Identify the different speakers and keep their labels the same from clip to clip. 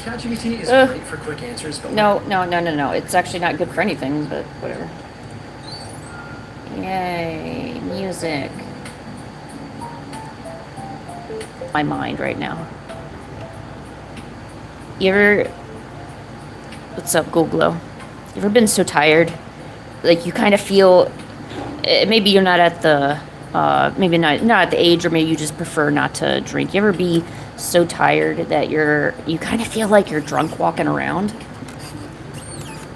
Speaker 1: ChatGPT is great for quick answers, but
Speaker 2: no. It's actually not good for anything, but whatever. Yay, music. My mind right now. You ever... What's up, Google? You ever been so tired? Like, you kind of feel... Maybe you're not at the... maybe not at the age, or maybe you just prefer not to drink. You ever be so tired that you kind of feel like you're drunk walking around?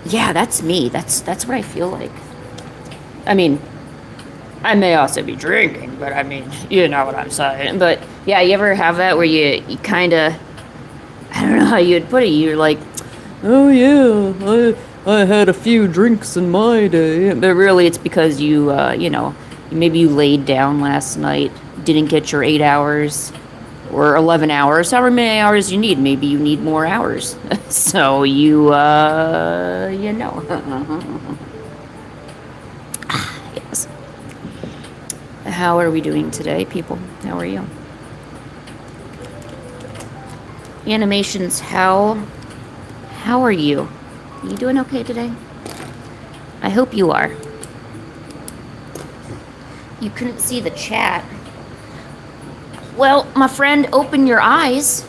Speaker 2: Yeah, that's me. That's what I feel like. I mean, I may also be drinking, but I mean, you know what I'm saying. But yeah, you ever have that where you kind of... I don't know how you'd put it. You're like, oh yeah, I had a few drinks in my day, but really it's because you know, maybe you laid down last night, didn't get your 8 hours or 11 hours, however many hours you need. Maybe you need more hours, so you know. Yes. How are we doing today, people? How are you? Animations, how are you? Are you doing okay today? I hope you are. You couldn't see the chat. Well, my friend, open your eyes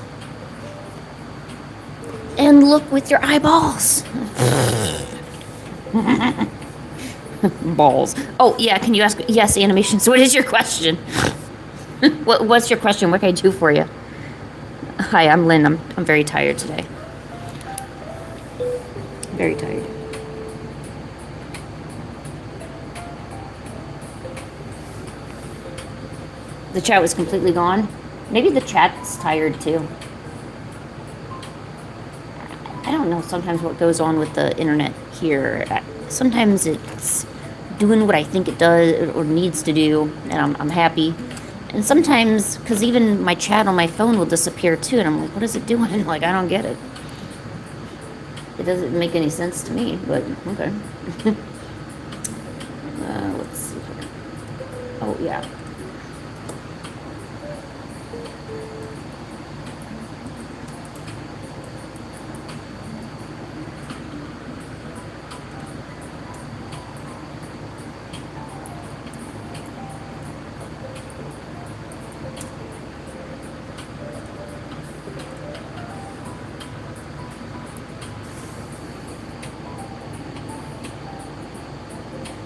Speaker 2: and look with your eyeballs. Balls. Oh, yeah, can you ask? Yes, animations. What is your question? What's your question? What can I do for you? Hi, I'm Lynn. I'm very tired today. Very tired. The chat was completely gone. Maybe the chat's tired too. I don't know sometimes what goes on with the internet here. Sometimes it's doing what I think it does or needs to do, and I'm happy. And sometimes, because even my chat on my phone will disappear too, and I'm like, what is it doing? Like, I don't get it. It doesn't make any sense to me, but okay. Let's see here. Oh, yeah.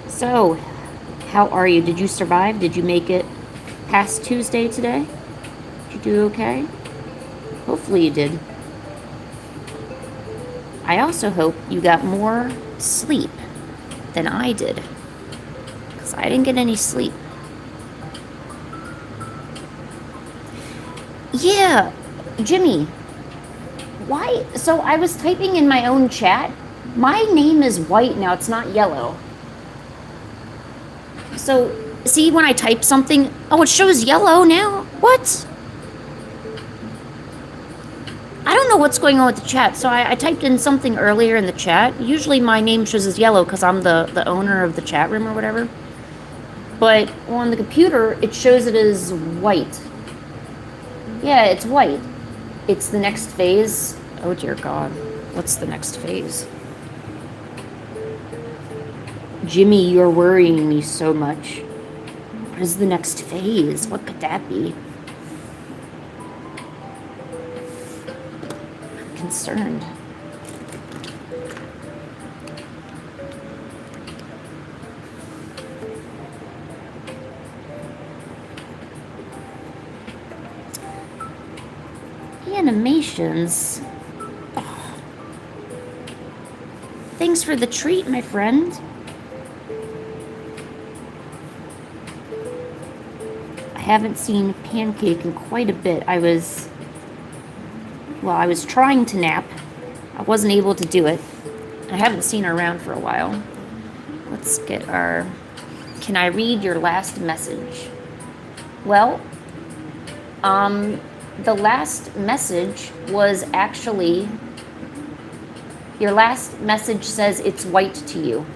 Speaker 2: So, how are you? Did you survive? Did you make it past Tuesday today? Did you do okay? Hopefully you did. I also hope you got more sleep than I did, because I didn't get any sleep. Yeah, Jimmy, why? So I was typing in my own chat. My name is white now, it's not yellow. So, see when I type something, oh, it shows yellow now? What? I don't know what's going on with the chat. So I typed in something earlier in the chat. Usually my name shows as yellow because I'm the owner of the chat room or whatever. But on the computer, it shows it as white. Yeah, it's white. It's the next phase. Oh dear God. What's the next phase? Jimmy, you're worrying me so much. What is the next phase? What could that be? I'm concerned. Animations. Oh. Thanks for the treat, my friend. I haven't seen Pancake in quite a bit. I was trying to nap. I wasn't able to do it. I haven't seen her around for a while. Let's get our... Can I read your last message? Well, the last message was actually... Your last message says it's white to you.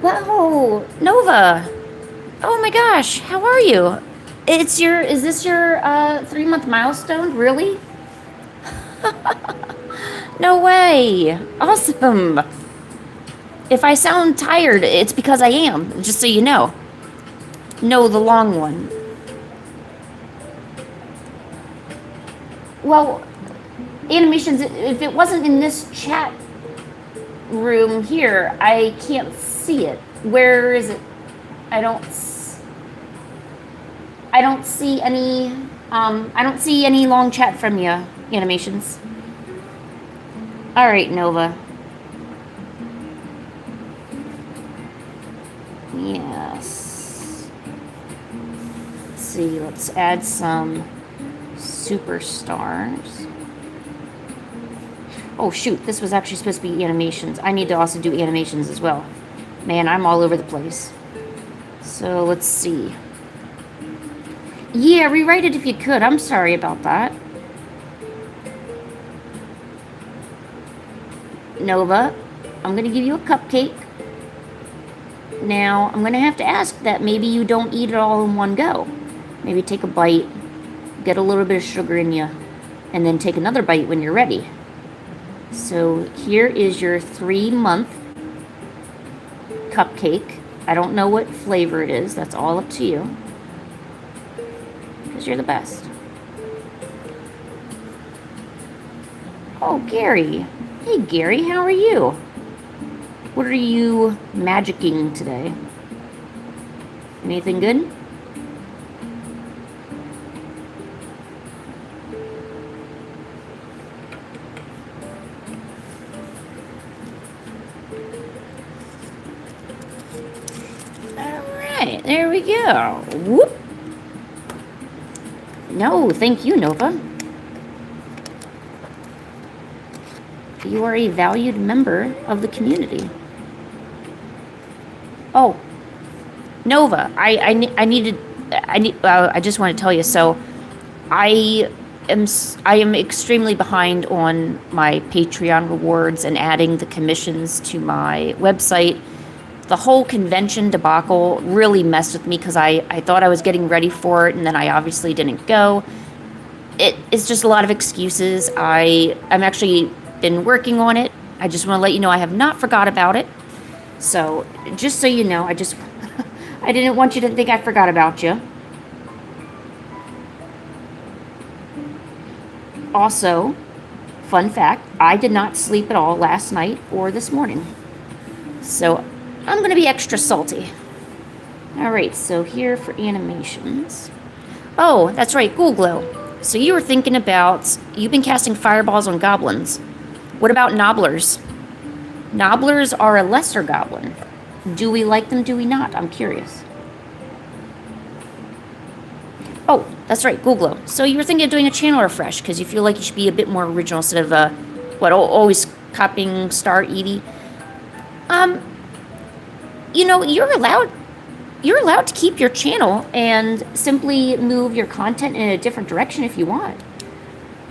Speaker 2: Whoa, Nova! Oh my gosh, how are you? Is this your 3-month milestone? Really? No way. Awesome. If I sound tired, it's because I am, just so you know. No, the long one. Well, animations, if it wasn't in this chat room here, I can't see it. Where is it? I don't see any, I don't see any long chat from you, animations. All right, Nova. Yes. Let's see, let's add some superstars. Oh shoot, this was actually supposed to be animations. I need to also do animations as well. Man, I'm all over the place. So let's see. Yeah, rewrite it if you could. I'm sorry about that. Nova, I'm going to give you a cupcake. Now, I'm going to have to ask that maybe you don't eat it all in one go. Maybe take a bite, get a little bit of sugar in you, and then take another bite when you're ready. So here is your 3-month cupcake. I don't know what flavor it is. That's all up to you. Because you're the best. Oh, Gary. Hey, Gary, how are you? What are you magicking today? Anything good? Alright, there we go. Whoop. No, thank you, Nova. You are a valued member of the community. Oh, Nova, I just want to tell you. So, I am extremely behind on my Patreon rewards and adding the commissions to my website. The whole convention debacle really messed with me because I thought I was getting ready for it, and then I obviously didn't go. It's just a lot of excuses. I'm actually been working on it. I just want to let you know I have not forgot about it. So, just so you know, I didn't want you to think I forgot about you. Also, fun fact, I did not sleep at all last night or this morning. So, I'm going to be extra salty. Alright, so here for animations. Oh, that's right, Ghoul Glow. So you were thinking about, you've been casting fireballs on goblins. What about nobblers? Nobblers are a lesser goblin. Do we like them, do we not? I'm curious. Oh, that's right, Ghoul Glow. So you were thinking of doing a channel refresh because you feel like you should be a bit more original instead of, always copying Star Edie. You know, you're allowed to keep your channel and simply move your content in a different direction if you want.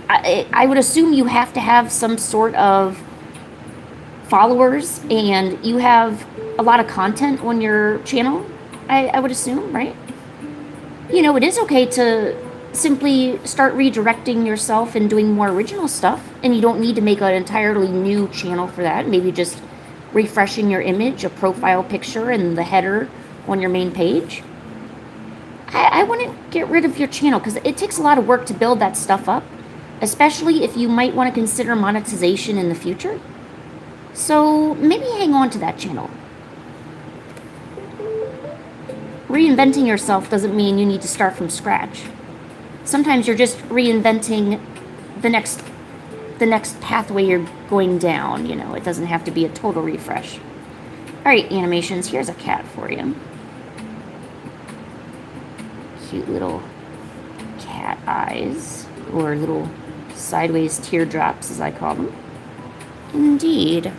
Speaker 2: I would assume you have to have some sort of followers and you have a lot of content on your channel, I would assume, right? You know, it is okay to simply start redirecting yourself and doing more original stuff, and you don't need to make an entirely new channel for that. Maybe just refreshing your image, a profile picture, and the header on your main page. I wouldn't get rid of your channel because it takes a lot of work to build that stuff up, especially if you might want to consider monetization in the future. So maybe hang on to that channel. Reinventing yourself doesn't mean you need to start from scratch. Sometimes you're just reinventing the next pathway you're going down, you know. It doesn't have to be a total refresh. Alright, animations, here's a cat for you. Cute little cat eyes, or little sideways teardrops, as I call them. Indeed.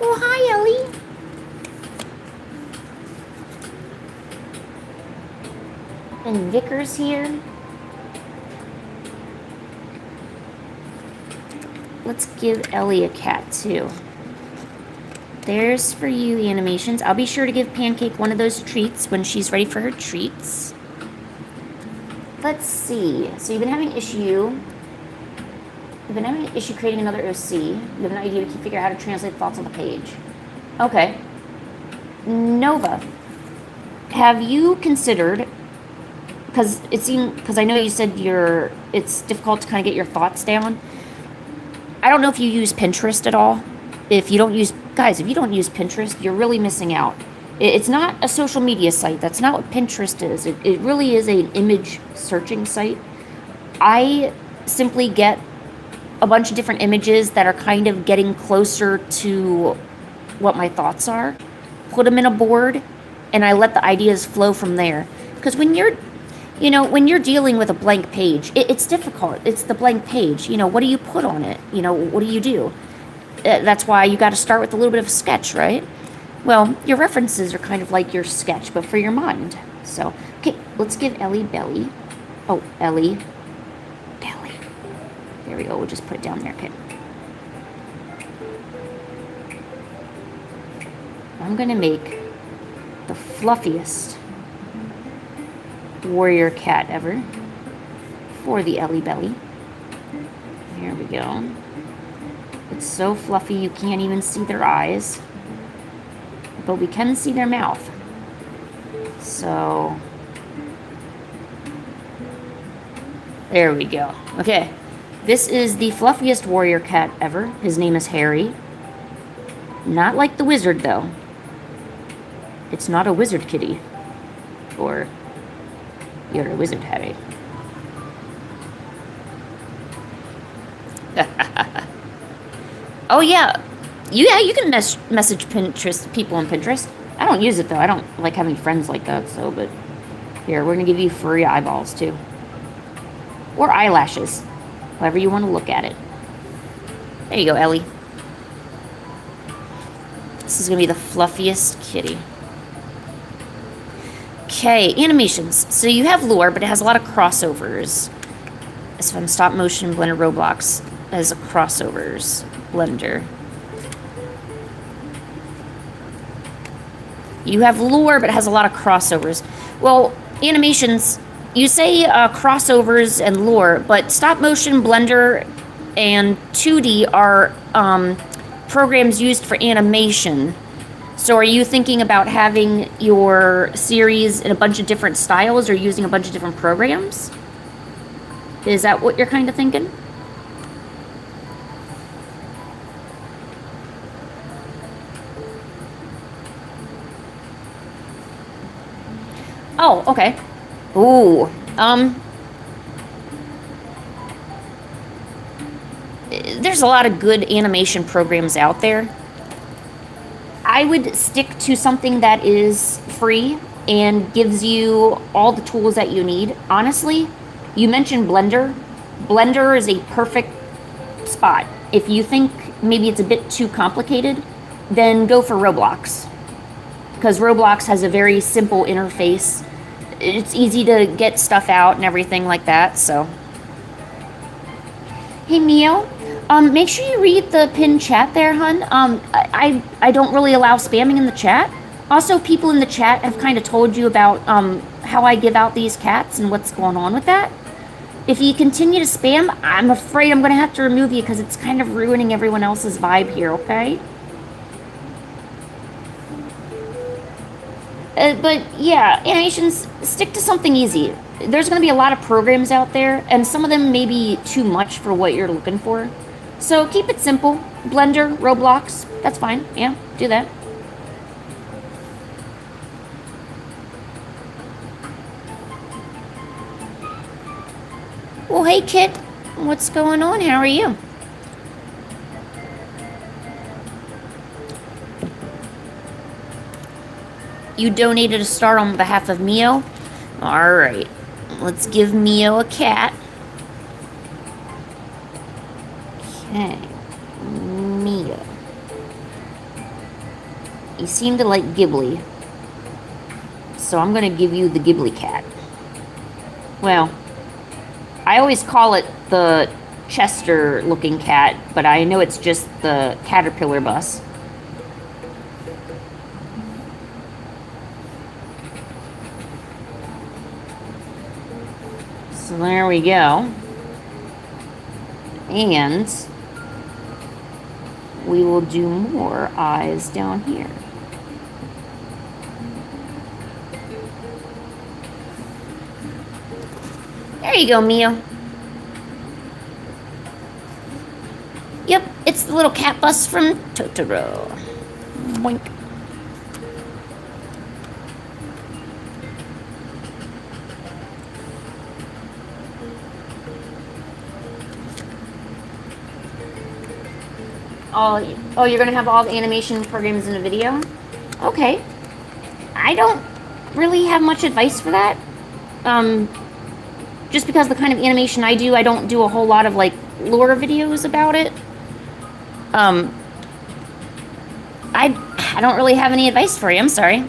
Speaker 2: Oh, hi, Ellie. And Vickers here. Let's give Ellie a cat, too. There's for you animations. I'll be sure to give Pancake one of those treats when she's ready for her treats. Let's see. So you've been having issue. You've been having an issue creating another OC. You have an idea to figure out how to translate thoughts on the page. Okay. Nova, have you considered, because I know you said it's difficult to kind of get your thoughts down. I don't know if you use Pinterest at all. If you don't use Pinterest, you're really missing out. It's not a social media site. That's not what Pinterest is. It really is an image searching site. I simply get a bunch of different images that are kind of getting closer to what my thoughts are, put them in a board, and I let the ideas flow from there. Because when you're dealing with a blank page, it's difficult. It's the blank page. What do you put on it? What do you do? That's why you got to start with a little bit of a sketch, right? Well, your references are kind of like your sketch, but for your mind. So, okay, let's give Ellie belly. Oh, Ellie. Belly. There we go. We'll just put it down there. Okay. I'm going to make the fluffiest warrior cat ever for the Ellie belly. Here we go. It's so fluffy you can't even see their eyes, but we can see their mouth. So there we go. Okay, this is the fluffiest warrior cat ever. His name is Harry. Not like the wizard though. It's not a wizard kitty. Or you're a wizard, Harry. Oh yeah, you can message Pinterest people on Pinterest. I don't use it though. I don't like having friends like that. So, but here we're gonna give you furry eyeballs too, or eyelashes, however you want to look at it. There you go, Ellie. This is gonna be the fluffiest kitty. Okay, animations. So you have lore, but it has a lot of crossovers. It's from stop motion blender Roblox as a crossovers blender. You have lore, but it has a lot of crossovers. Well, animations, you say crossovers and lore, but stop motion blender and 2D are programs used for animation. So are you thinking about having your series in a bunch of different styles or using a bunch of different programs? Is that what you're kind of thinking? Oh, okay. Ooh. There's a lot of good animation programs out there. I would stick to something that is free and gives you all the tools that you need. Honestly, you mentioned Blender. Blender is a perfect spot. If you think maybe it's a bit too complicated, then go for Roblox. Because Roblox has a very simple interface. It's easy to get stuff out and everything like that, so. Hey, Mio. Make sure you read the pinned chat there, hun. I don't really allow spamming in the chat. Also, people in the chat have kind of told you about how I give out these cats and what's going on with that. If you continue to spam, I'm afraid I'm going to have to remove you because it's kind of ruining everyone else's vibe here, okay? But yeah, animations, stick to something easy. There's going to be a lot of programs out there, and some of them may be too much for what you're looking for. So keep it simple. Blender, Roblox, that's fine. Yeah, do that. Well, hey, Kit. What's going on? How are you? You donated a star on behalf of Mio? Alright. Let's give Mio a cat. Okay. Mio. You seem to like Ghibli. So I'm going to give you the Ghibli cat. Well, I always call it the Chester looking cat, but I know it's just the caterpillar bus. So there we go. And we will do more eyes down here. There you go, Mio. Yep, it's the little cat bus from Totoro. Boink. Oh, you're gonna have all the animation programs in a video? Okay. I don't really have much advice for that. Just because the kind of animation I don't do a whole lot of like lore videos about it. I don't really have any advice for you, I'm sorry.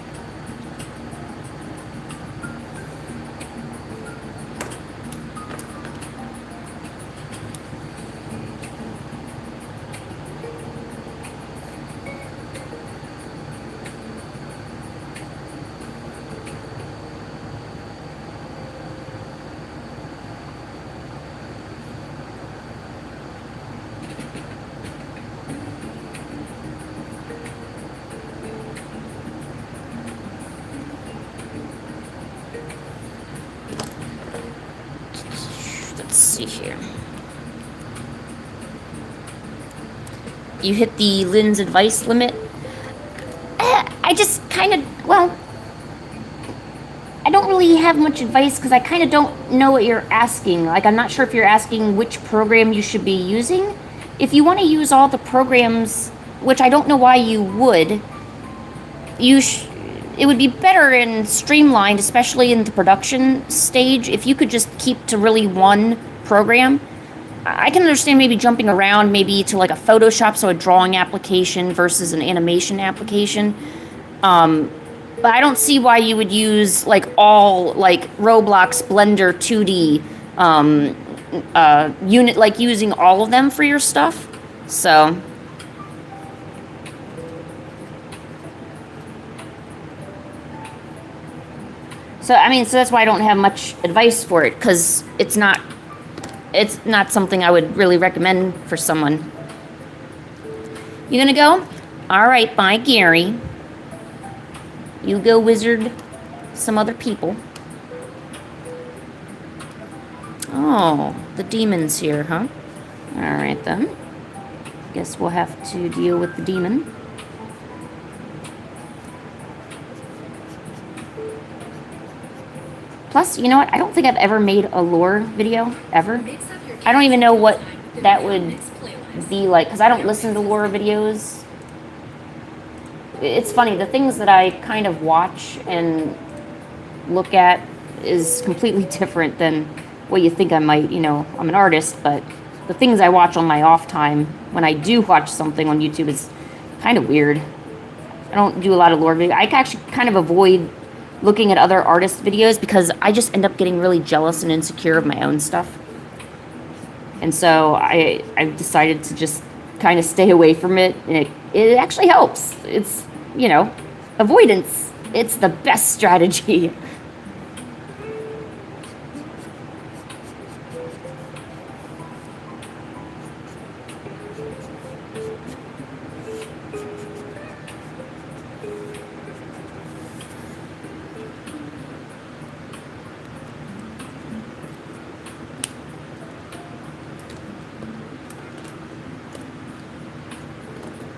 Speaker 2: Let's see here. You hit the Lynn's advice limit. I just kind of, well, I don't really have much advice because I kind of don't know what you're asking. Like, I'm not sure if you're asking which program you should be using. If you want to use all the programs, which I don't know why you would, it would be better and streamlined, especially in the production stage, if you could just keep to really one program. I can understand maybe jumping around maybe to like a Photoshop, so a drawing application versus an animation application. But I don't see why you would use like all like Roblox, Blender, 2D, unit, like using all of them for your stuff. So I mean, so that's why I don't have much advice for it, because it's not something I would really recommend for someone. You gonna go? All right, bye, Gary. You go wizard some other people. Oh, the demon's here, huh? All right, then. Guess we'll have to deal with the demon. Plus, you know what? I don't think I've ever made a lore video, ever. I don't even know what that would be like, because I don't listen to lore videos. It's funny, the things that I kind of watch and look at is completely different than what you think I might. You know, I'm an artist, but the things I watch on my off time, when I do watch something on YouTube, is kind of weird. I don't do a lot of lore videos. I actually kind of avoid looking at other artists' videos because I just end up getting really jealous and insecure of my own stuff. And so I've decided to just kind of stay away from it, and it actually helps. It's, you know, avoidance. It's the best strategy.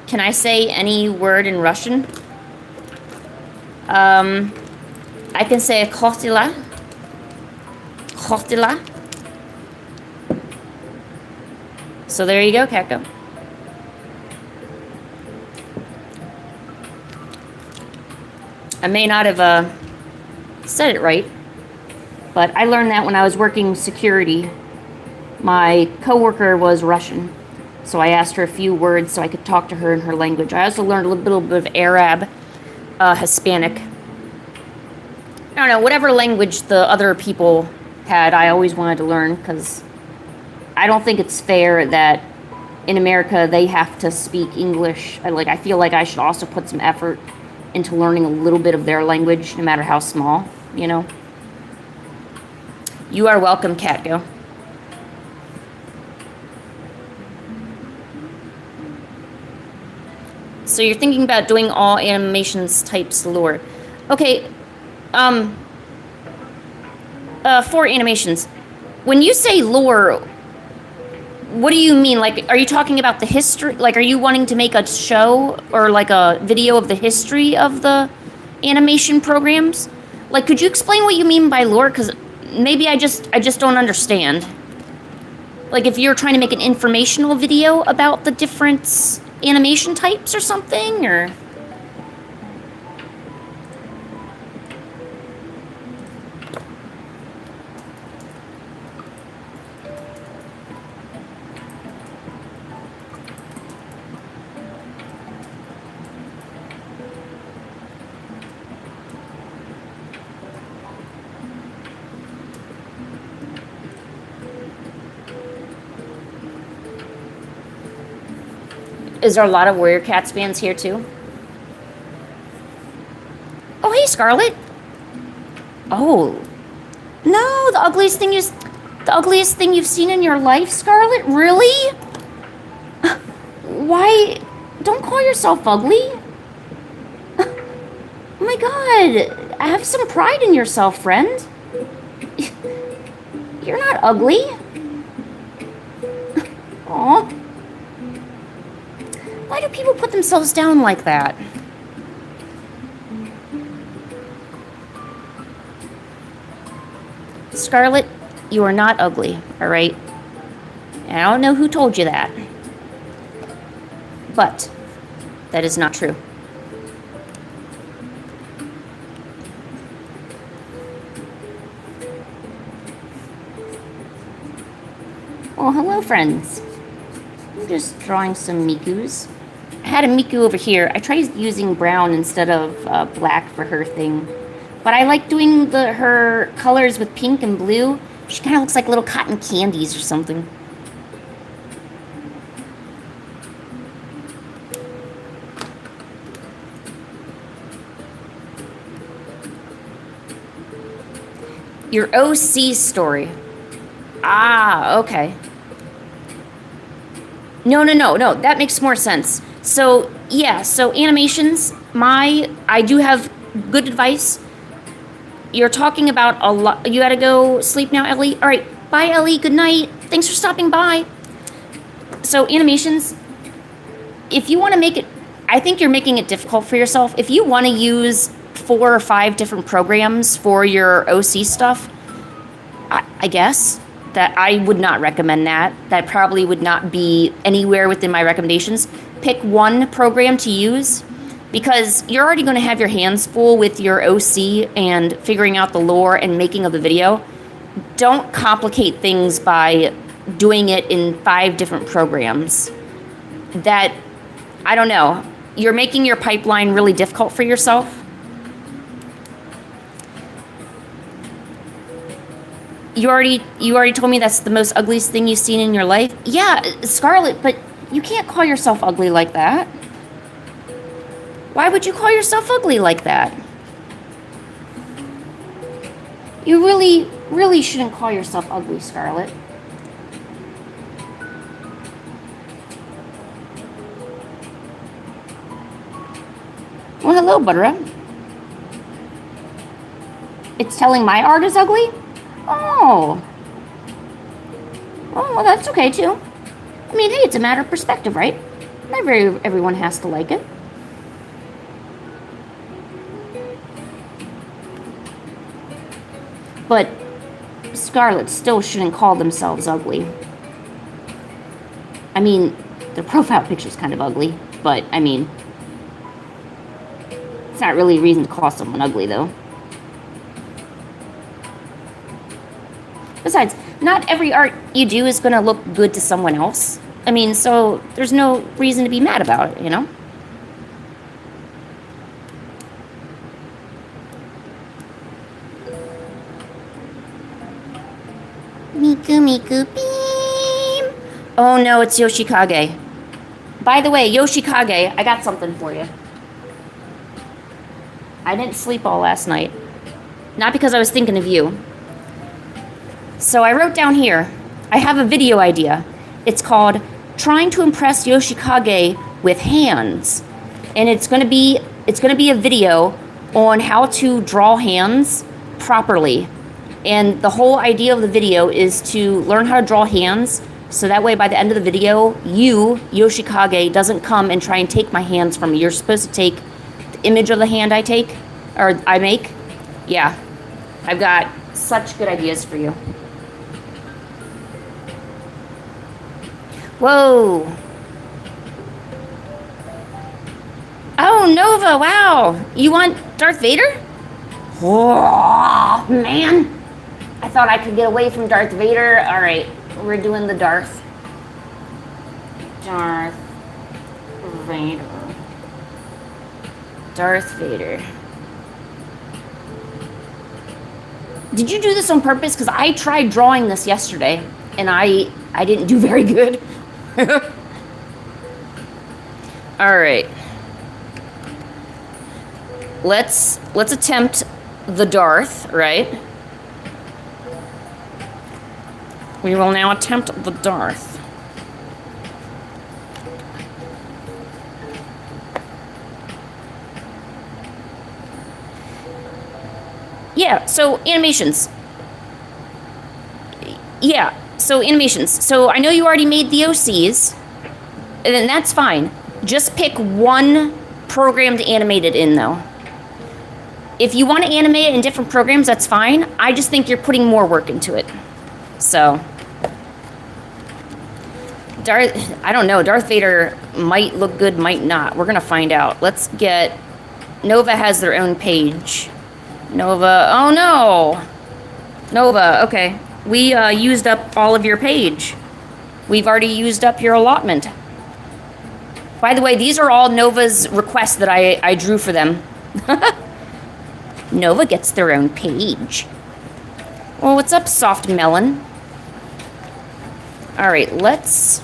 Speaker 2: Can I say any word in Russian? I can say kostila. Kostila. So there you go, Kakko. I may not have said it right, but I learned that when I was working security. My coworker was Russian. So I asked her a few words so I could talk to her in her language. I also learned a little bit of Arab, Hispanic. I don't know, whatever language the other people had, I always wanted to learn, because I don't think it's fair that in America they have to speak English. I feel like I should also put some effort into learning a little bit of their language, no matter how small, you know? You are welcome, Catgo. So you're thinking about doing all animations types lore. Okay, for animations, when you say lore, what do you mean? Like, are you talking about the history? Like, are you wanting to make a show or like a video of the history of the animation programs? Like, could you explain what you mean by lore? Because maybe I just don't understand. Like, if you're trying to make an informational video about the different animation types or something, or... Is there a lot of Warrior Cats fans here too? Oh, hey, Scarlet. Oh, no, the ugliest thing you've seen in your life, Scarlet? Really? Why? Don't call yourself ugly. Oh my God, have some pride in yourself, friend. You're not ugly. Aw. Why do people put themselves down like that? Scarlet, you are not ugly, all right? And I don't know who told you that. But that is not true. Oh, hello, friends. I'm just drawing some Mikus. I had a Miku over here. I tried using brown instead of black for her thing. But I like doing her colors with pink and blue. She kind of looks like little cotton candies or something. Your OC story. Ah, okay. No. That makes more sense. So, yeah, so animations, I do have good advice. You're talking about a lot. You gotta go sleep now, Ellie? All right, bye, Ellie. Good night. Thanks for stopping by. So, animations, if you want to make it, I think you're making it difficult for yourself. If you want to use 4 or 5 different programs for your OC stuff, I guess that I would not recommend that. That probably would not be anywhere within my recommendations. Pick one program to use because you're already going to have your hands full with your OC and figuring out the lore and making of the video. Don't complicate things by doing it in 5 different programs. That, I don't know, you're making your pipeline really difficult for yourself. You already told me that's the most ugliest thing you've seen in your life? Yeah, Scarlet, but you can't call yourself ugly like that. Why would you call yourself ugly like that? You really shouldn't call yourself ugly, Scarlet. Well, hello, Butterup. It's telling my art is ugly? Oh. Oh, well, that's okay, too. I mean, hey, it's a matter of perspective, right? Not everyone has to like it. But Scarlet still shouldn't call themselves ugly. I mean, their profile picture's kind of ugly, but, I mean, it's not really a reason to call someone ugly, though. Besides, not every art you do is going to look good to someone else. I mean, so there's no reason to be mad about it, you know? Miku beam. Oh no, it's Yoshikage. By the way, Yoshikage, I got something for you. I didn't sleep all last night. Not because I was thinking of you. So I wrote down here, I have a video idea. It's called Trying to Impress Yoshikage with Hands. And it's gonna be a video on how to draw hands properly. And the whole idea of the video is to learn how to draw hands, so that way by the end of the video, you, Yoshikage, doesn't come and try and take my hands from me. You're supposed to take the image of the hand I take, or I make. Yeah, I've got such good ideas for you. Whoa. Oh, Nova, wow. You want Darth Vader? Oh, man. I thought I could get away from Darth Vader. All right, we're doing the Darth Vader. Darth Vader. Did you do this on purpose? Because I tried drawing this yesterday, and I didn't do very good. All right. Let's attempt the Darth, right? We will now attempt the Darth. Yeah, so animations. Yeah, so animations. So I know you already made the OCs, and then that's fine. Just pick one program to animate it in, though. If you want to animate it in different programs, that's fine. I just think you're putting more work into it. So, I don't know. Darth Vader might look good, might not. We're going to find out. Let's get... Nova has their own page. Nova... Oh, no! Nova, okay. We used up all of your page. We've already used up your allotment. By the way, these are all Nova's requests that I drew for them. Nova gets their own page. Well, what's up, Soft Melon? All right, let's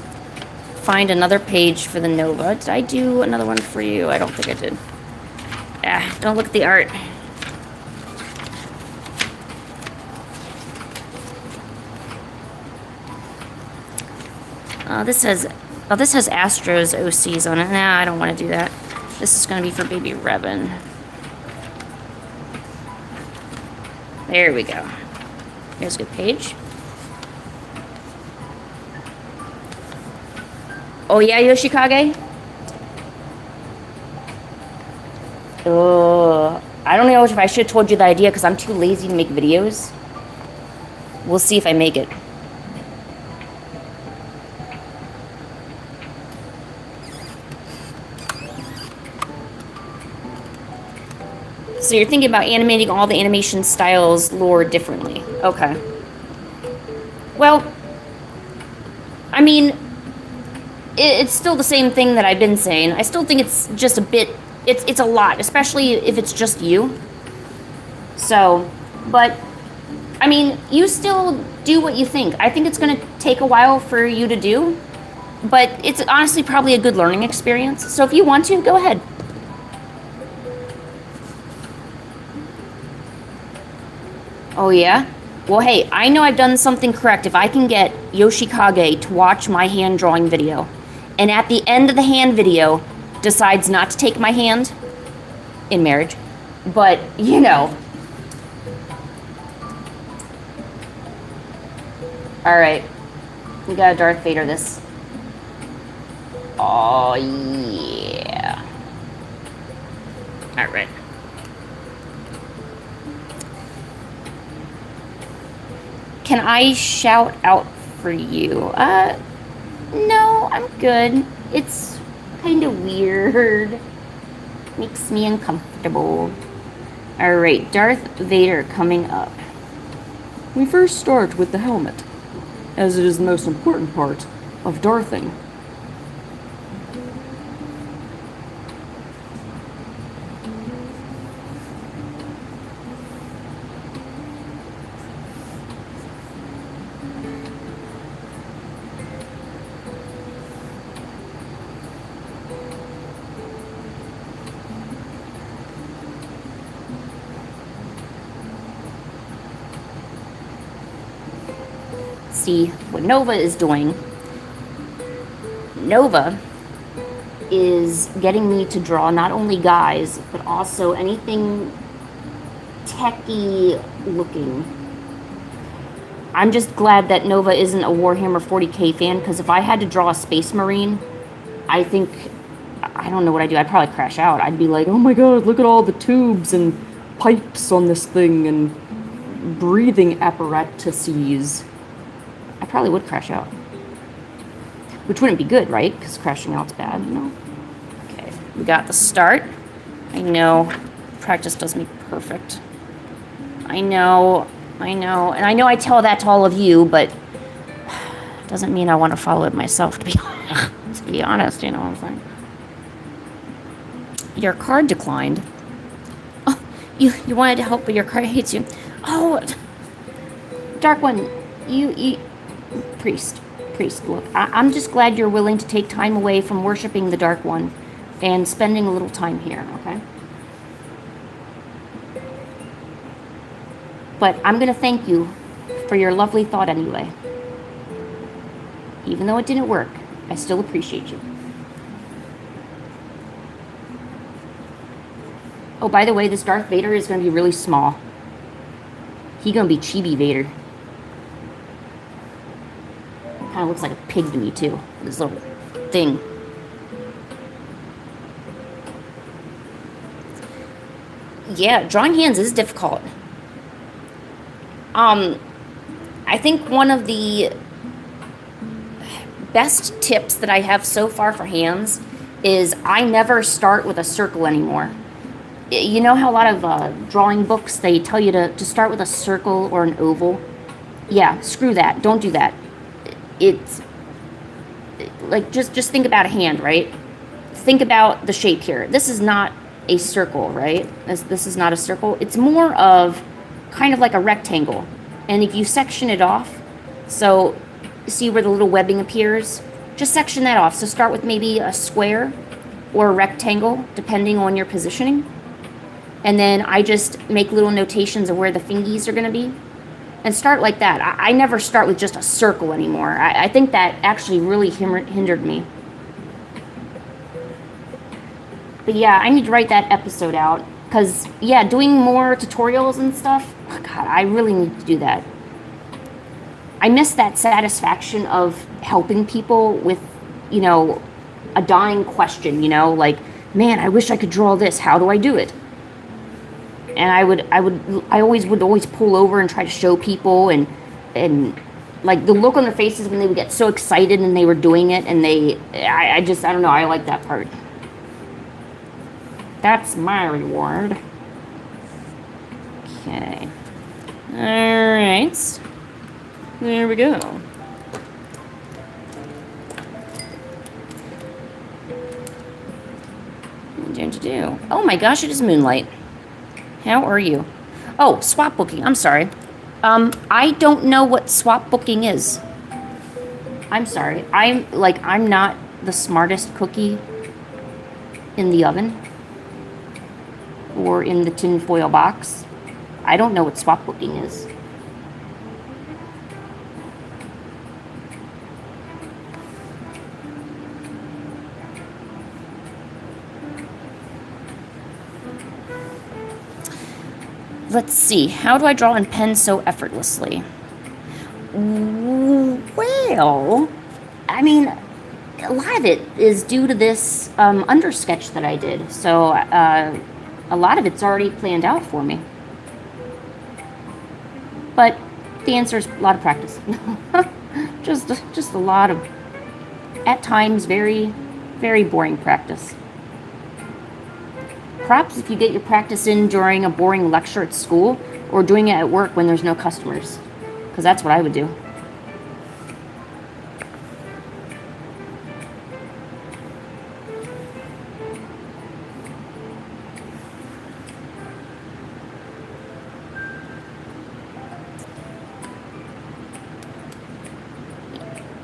Speaker 2: find another page for the Nova. Did I do another one for you? I don't think I did. Ah, don't look at the art. This has Astro's OCs on it. Nah, I don't want to do that. This is going to be for Baby Revan. There we go. Here's a good page. Oh yeah, Yoshikage? I don't know if I should have told you the idea because I'm too lazy to make videos. We'll see if I make it. So you're thinking about animating all the animation styles lore differently. Okay. Well, I mean, it's still the same thing that I've been saying. I still think it's just a bit, it's a lot, especially if it's just you. So, but, I mean, you still do what you think. I think it's going to take a while for you to do, but it's honestly probably a good learning experience. So if you want to, go ahead. Oh, yeah? Well, hey, I know I've done something correct if I can get Yoshikage to watch my hand drawing video, and at the end of the hand video decides not to take my hand in marriage, but, you know. All right. We gotta Darth Vader this. Oh, yeah. All right. Can I shout out for you? No, I'm good. It's kind of weird. Makes me uncomfortable. All right, Darth Vader coming up.
Speaker 3: We first start with the helmet, as it is the most important part of Darthing.
Speaker 2: see what Nova is doing. Nova is getting me to draw not only guys, but also anything techie looking. I'm just glad that Nova isn't a Warhammer 40k fan, because if I had to draw a Space Marine, I don't know what I'd do. I'd probably crash out. I'd be like, oh my god, look at all the tubes and pipes on this thing and breathing apparatuses. I probably would crash out. Which wouldn't be good, right? Because crashing out's bad, you know? Okay, we got the start. I know. Practice does me perfect. I know. And I know I tell that to all of you, but it doesn't mean I want to follow it myself, to be honest, you know what I'm saying? Your card declined. Oh, you wanted to help, but your card hates you. Oh, Dark One, you Priest, look, I'm just glad you're willing to take time away from worshiping the Dark One and spending a little time here, okay? But I'm going to thank you for your lovely thought anyway. Even though it didn't work, I still appreciate you. Oh, by the way, this Darth Vader is going to be really small. He's going to be Chibi Vader. Kind of looks like a pig to me, too. This little thing. Yeah, drawing hands is difficult. I think one of the best tips that I have so far for hands is I never start with a circle anymore. You know how a lot of drawing books, they tell you to start with a circle or an oval? Yeah, screw that. Don't do that. It's like, just think about a hand, right? Think about the shape here. This is not a circle, right? This is not a circle. It's more of kind of like a rectangle. And if you section it off, so see where the little webbing appears? Just section that off. So start with maybe a square or a rectangle, depending on your positioning. And then I just make little notations of where the fingies are going to be. And start like that. I never start with just a circle anymore. I think that actually really hindered me. But yeah, I need to write that episode out. Because, yeah, doing more tutorials and stuff, oh God, I really need to do that. I miss that satisfaction of helping people with, you know, a dying question, you know, like, man, I wish I could draw this. How do I do it? And I always would pull over and try to show people, and like the look on their faces when they would get so excited and they were doing it, and I don't know, I like that part. That's my reward. Okay. Alright. There we go. What did you do? Oh my gosh, it is moonlight. How are you? Oh, swap booking. I'm sorry. I don't know what swap booking is. I'm sorry. I'm not the smartest cookie in the oven or in the tinfoil box. I don't know what swap booking is. Let's see. How do I draw in pen so effortlessly? Well, I mean, a lot of it is due to this undersketch that I did. So a lot of it's already planned out for me. But the answer is a lot of practice. just a lot of, at times, very, very boring practice. Perhaps if you get your practice in during a boring lecture at school, or doing it at work when there's no customers, because that's what I would do.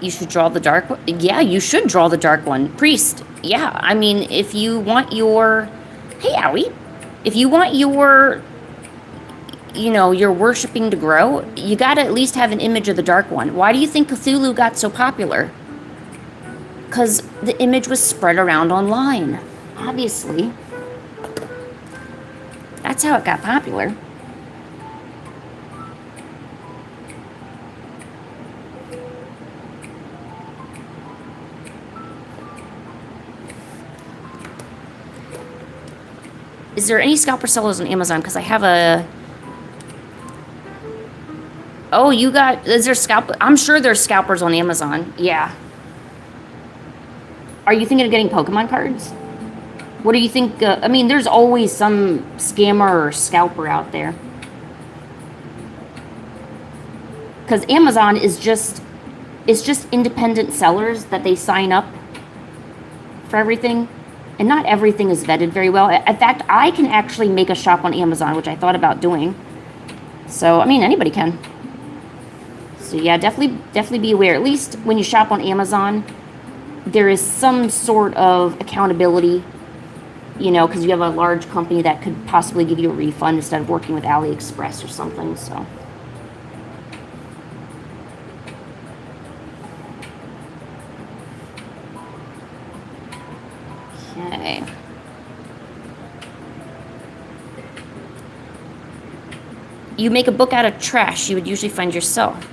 Speaker 2: You should draw the dark one. Yeah, you should draw the dark one. Priest, yeah, I mean, if you want your... Hey, Owie. If you want your you're worshiping to grow, you gotta at least have an image of the Dark One. Why do you think Cthulhu got so popular? Because the image was spread around online. Obviously. That's how it got popular. Is there any scalper sellers on Amazon? Because I have a... Oh, is there scalp? I'm sure there's scalpers on Amazon. Yeah. Are you thinking of getting Pokemon cards? What do you think? I mean, there's always some scammer or scalper out there. Because Amazon is just... It's just independent sellers that they sign up for everything. And not everything is vetted very well. In fact, I can actually make a shop on Amazon, which I thought about doing. So, I mean, anybody can. So yeah, definitely be aware. At least when you shop on Amazon, there is some sort of accountability, because you have a large company that could possibly give you a refund instead of working with AliExpress or something, so. Okay. You make a book out of trash you would usually find yourself.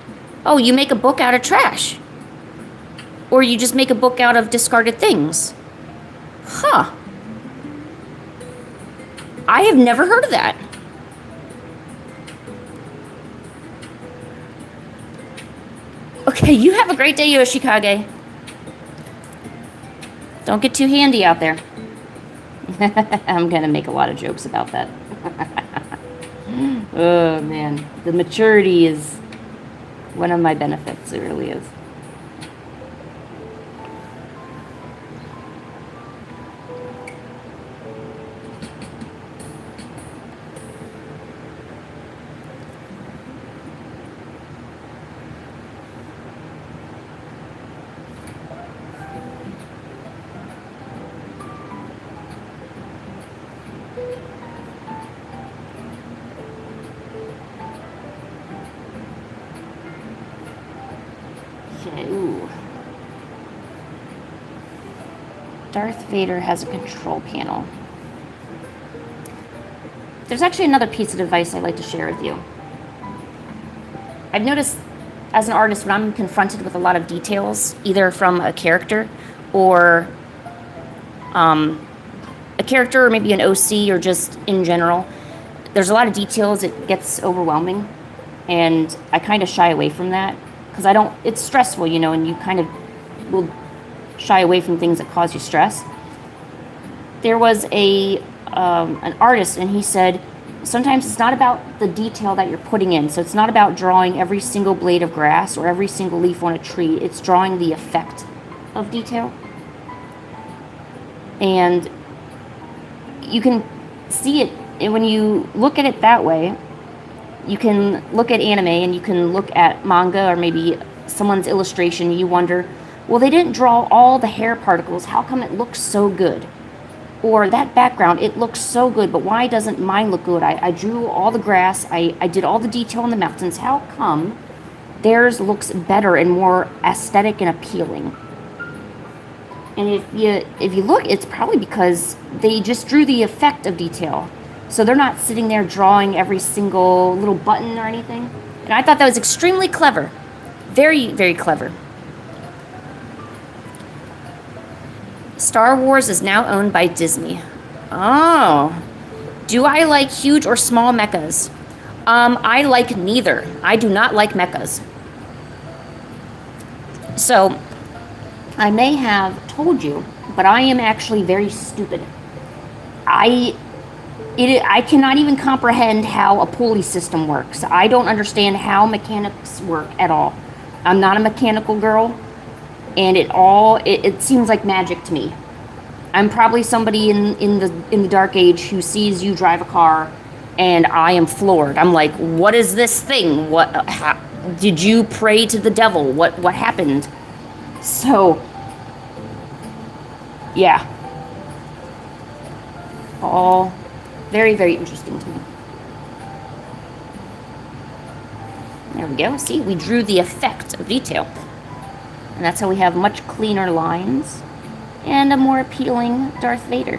Speaker 2: Oh, you make a book out of trash. Or you just make a book out of discarded things. Huh. I have never heard of that. Okay, you have a great day, Yoshikage. Don't get too handy out there. I'm gonna make a lot of jokes about that. Oh, man. The maturity is one of my benefits. It really is. Ooh. Darth Vader has a control panel. There's actually another piece of advice I'd like to share with you. I've noticed as an artist, when I'm confronted with a lot of details, either from a character or maybe an OC or just in general, there's a lot of details, it gets overwhelming, and I kind of shy away from that. Because it's stressful, and you kind of will shy away from things that cause you stress. There was an artist, and he said, sometimes it's not about the detail that you're putting in. So it's not about drawing every single blade of grass or every single leaf on a tree. It's drawing the effect of detail. And you can see it, and when you look at it that way, you can look at anime and you can look at manga or maybe someone's illustration and you wonder, well, they didn't draw all the hair particles. How come it looks so good? Or that background, it looks so good, but why doesn't mine look good? I drew all the grass. I did all the detail in the mountains. How come theirs looks better and more aesthetic and appealing? And if you look, it's probably because they just drew the effect of detail. So they're not sitting there drawing every single little button or anything. And I thought that was extremely clever. Very, very clever. Star Wars is now owned by Disney. Oh. Do I like huge or small mechas? I like neither. I do not like mechas. So, I may have told you, but I am actually very stupid. I cannot even comprehend how a pulley system works. I don't understand how mechanics work at all. I'm not a mechanical girl, and it seems like magic to me. I'm probably somebody in the dark age who sees you drive a car, and I am floored. I'm like, what is this thing? Did you pray to the devil? What happened? So, yeah. All very, very interesting to me. There we go. See, we drew the effect of detail. And that's how we have much cleaner lines and a more appealing Darth Vader.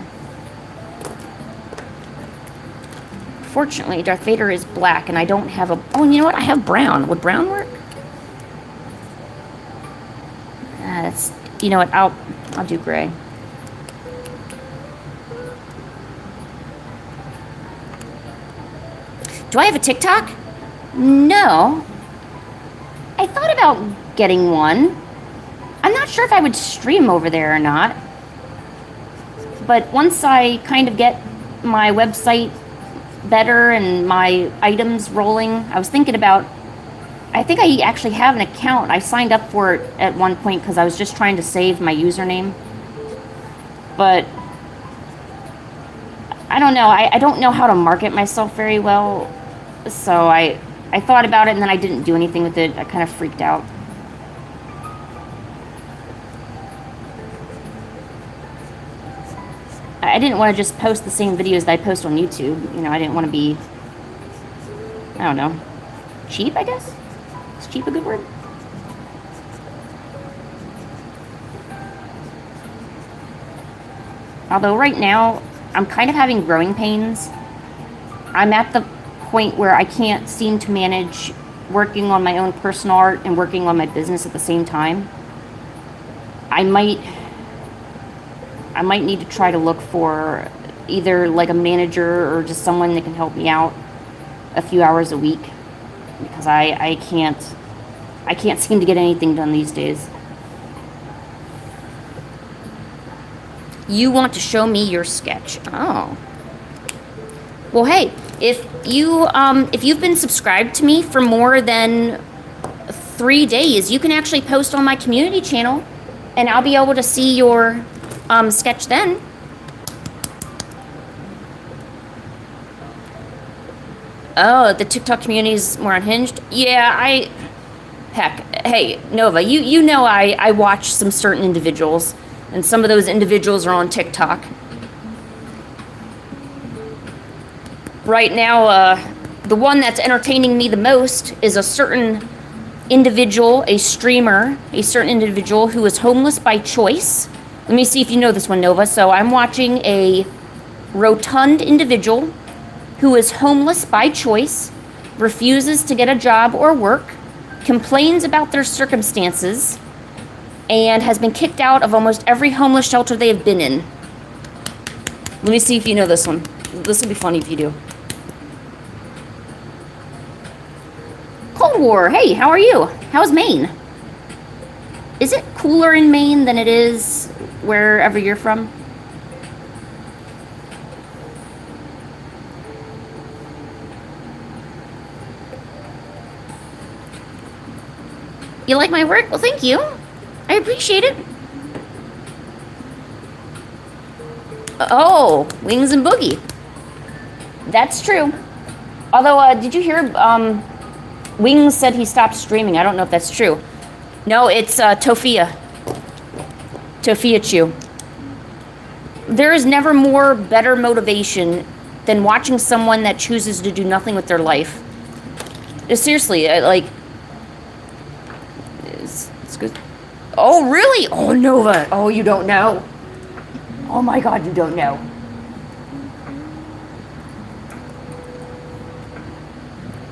Speaker 2: Fortunately, Darth Vader is black and I don't have a... Oh, and you know what? I have brown. Would brown work? That's... You know what? I'll do gray. Do I have a TikTok? No. I thought about getting one. I'm not sure if I would stream over there or not. But once I kind of get my website better and my items rolling, I was thinking about... I think I actually have an account. I signed up for it at one point because I was just trying to save my username. But... I don't know. I don't know how to market myself very well. So I thought about it and then I didn't do anything with it. I kind of freaked out. I didn't want to just post the same videos that I post on YouTube. You know, I didn't want to be, I don't know, cheap, I guess? Is cheap a good word? Although right now, I'm kind of having growing pains. I'm at the point where I can't seem to manage working on my own personal art and working on my business at the same time. I might need to try to look for either like a manager or just someone that can help me out a few hours a week because I can't seem to get anything done these days. You want to show me your sketch? Oh. Well, hey, if you've been subscribed to me for more than 3 days, you can actually post on my community channel, and I'll be able to see your sketch then. Oh, the TikTok community is more unhinged? Yeah, heck, hey, Nova, you know I watch some certain individuals, and some of those individuals are on TikTok. Right now, the one that's entertaining me the most is a certain individual, a streamer, a certain individual who is homeless by choice. Let me see if you know this one, Nova. So I'm watching a rotund individual who is homeless by choice, refuses to get a job or work, complains about their circumstances, and has been kicked out of almost every homeless shelter they have been in. Let me see if you know this one. This will be funny if you do. Cold War, hey, how are you? How's Maine? Is it cooler in Maine than it is wherever you're from? You like my work? Well, thank you. I appreciate it. Oh, Wings and Boogie. That's true. Although, did you hear, Wings said he stopped streaming. I don't know if that's true. No, it's Tofia. Tofia Chew. There is never more better motivation than watching someone that chooses to do nothing with their life. Seriously, it's good. Oh, really? Oh, Nova. Oh, you don't know. Oh my God, you don't know.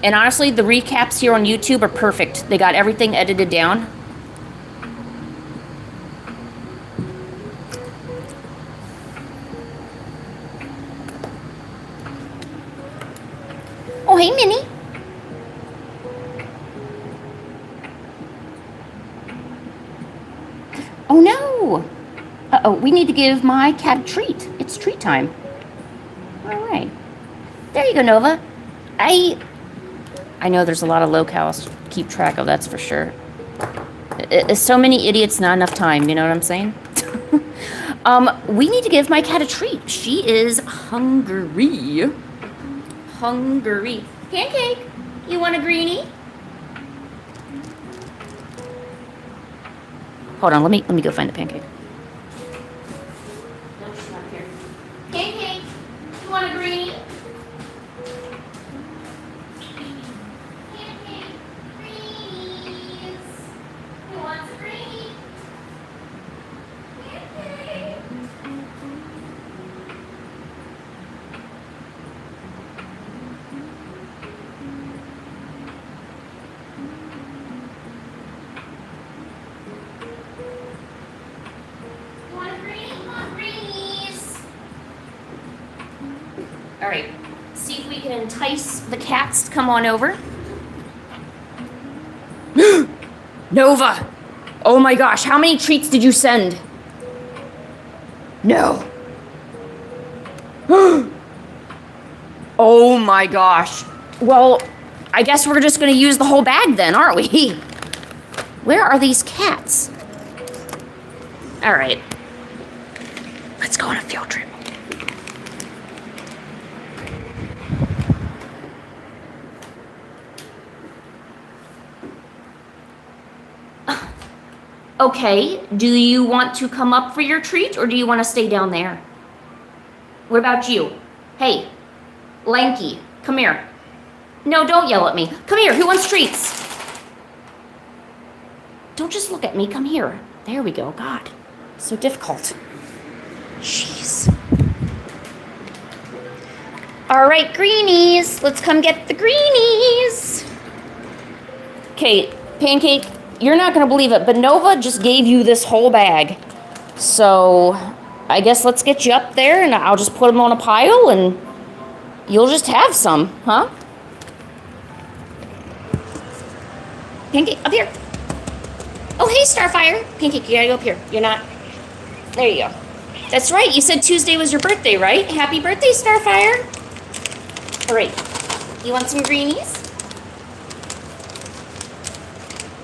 Speaker 2: And honestly, the recaps here on YouTube are perfect. They got everything edited down. Oh, hey, Minnie. Oh, no. Uh-oh, we need to give my cat a treat. It's treat time. All right. There you go, Nova. I know there's a lot of locales to keep track of, that's for sure. So many idiots, not enough time, you know what I'm saying? We need to give my cat a treat. She is hungry. Hungry. Pancake, you want a greenie? Hold on, let me go find the pancake. No, she's not here. Pancake, you want a greenie? Pancake, All right. See if we can entice the cats to come on over. Nova! Oh my gosh, how many treats did you send? No. Oh my gosh. Well, I guess we're just gonna use the whole bag then, aren't we? Where are these cats? All right. Let's go on a field trip. Okay, do you want to come up for your treat or do you want to stay down there? What about you? Hey, Lanky, come here. No, don't yell at me. Come here, who wants treats? Don't just look at me, come here. There we go, God, so difficult. Jeez. All right, greenies, let's come get the greenies. Okay, Pancake, you're not gonna believe it, but Nova just gave you this whole bag. So I guess let's get you up there and I'll just put them on a pile and you'll just have some, huh? Pancake, up here. Oh, hey, Starfire. Pancake, you gotta go up here. You're not. There you go. That's right, you said Tuesday was your birthday, right? Happy birthday, Starfire. All right, you want some greenies?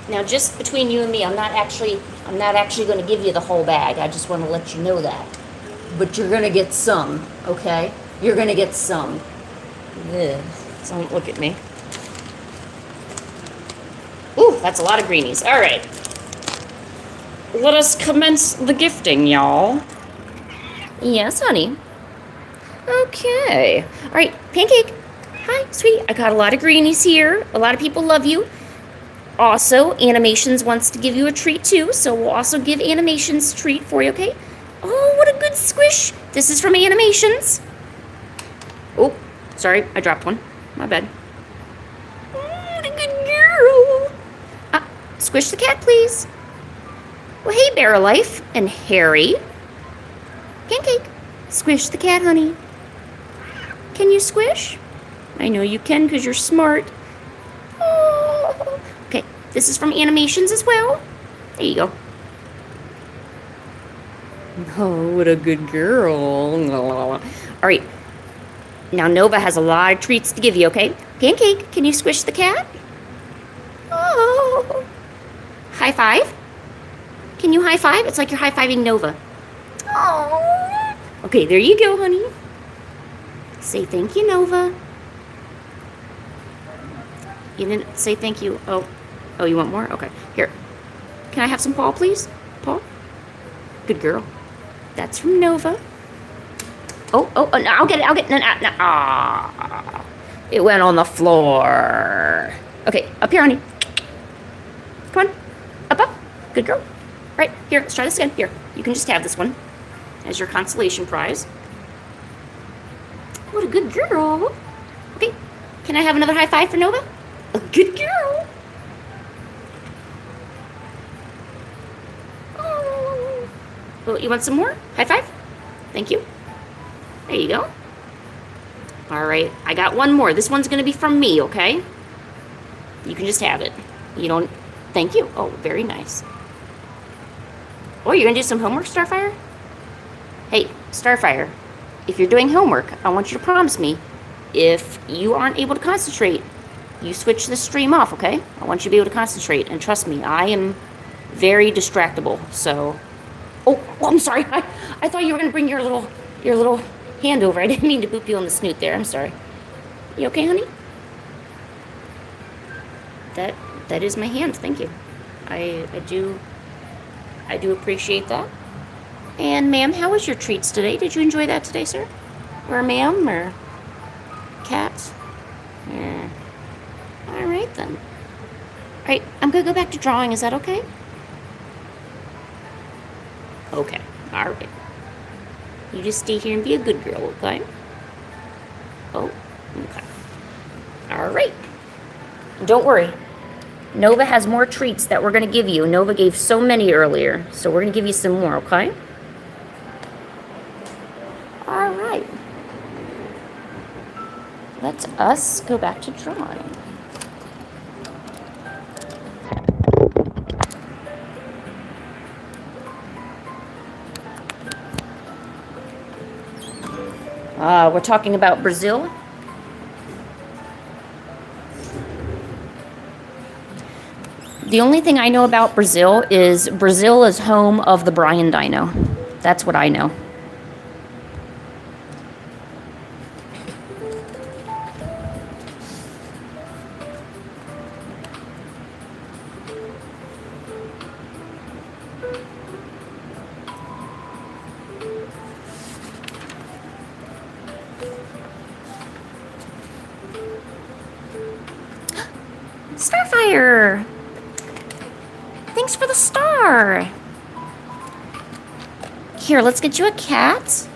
Speaker 2: Now, just between you and me, I'm not actually going to give you the whole bag. I just want to let you know that. But you're going to get some, okay? You're going to get some. Ugh. Don't look at me. Ooh, that's a lot of greenies. All right. Let us commence the gifting, y'all. Yes, honey. Okay. All right, Pancake. Hi, sweetie. I got a lot of greenies here. A lot of people love you. Also, Animations wants to give you a treat too, so we'll also give Animations a treat for you, okay? Oh, what a good squish. This is from Animations. Oh, sorry, I dropped one. My bad. Oh, what a good girl. Squish the cat, please. Well, hey, Bear Life and Harry. Pancake, squish the cat, honey. Can you squish? I know you can because you're smart. Oh. Okay, this is from Animations as well. There you go. Oh, what a good girl. All right. Now, Nova has a lot of treats to give you, okay? Pancake, can you squish the cat? Oh. High five? Can you high five? It's like you're high-fiving Nova. Oh. Okay, there you go, honey. Say thank you, Nova. You didn't say thank you. Oh, you want more? Okay. Here. Can I have some Paul, please? Paul? Good girl. That's from Nova. Oh, no, I'll get it. No. Ah. It went on the floor. Okay, up here, honey. Come on. Up. Good girl. All right, here, let's try this again. Here, you can just have this one as your consolation prize. What a good girl. Okay, can I have another high five for Nova? A good girl. Oh, you want some more? High five? Thank you. There you go. All right, I got one more. This one's gonna be from me, okay? You can just have it. You don't, thank you. Oh, very nice. Oh, you're gonna do some homework, Starfire? Hey, Starfire, if you're doing homework, I want you to promise me, if you aren't able to concentrate, you switch the stream off, okay? I want you to be able to concentrate, and trust me, I am very distractible, so... Oh, I'm sorry. I thought you were gonna bring your little hand over. I didn't mean to boop you on the snoot there. I'm sorry. You okay, honey? That is my hand. Thank you. I do appreciate that. And ma'am, how was your treats today? Did you enjoy that today, sir? Or ma'am, or cat? Yeah. All right then. All right, I'm gonna go back to drawing. Is that okay? Okay, all right. You just stay here and be a good girl, okay? Oh, okay. All right. Don't worry. Nova has more treats that we're going to give you. Nova gave so many earlier, so we're going to give you some more, okay? All right. let us go back to drawing. We're talking about Brazil. The only thing I know about Brazil is home of the Brian Dino. That's what I know. Starfire! Thanks for the star. Here, let's get you a cat.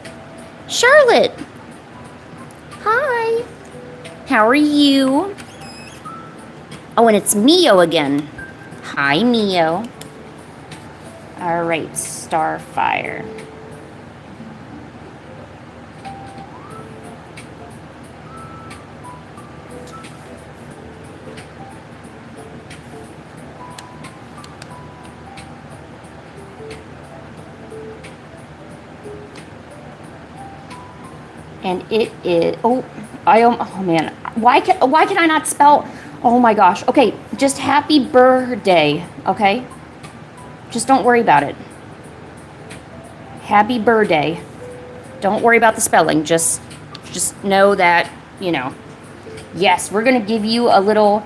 Speaker 2: Charlotte. Hi. How are you? Oh, and it's Mio again. Hi, Mio. All right, Starfire. And it is, oh man, why can I not spell, oh my gosh. Okay, just happy birthday, okay? Just don't worry about it. Happy birthday. Don't worry about the spelling. Just know that, you know, yes, we're gonna give you a little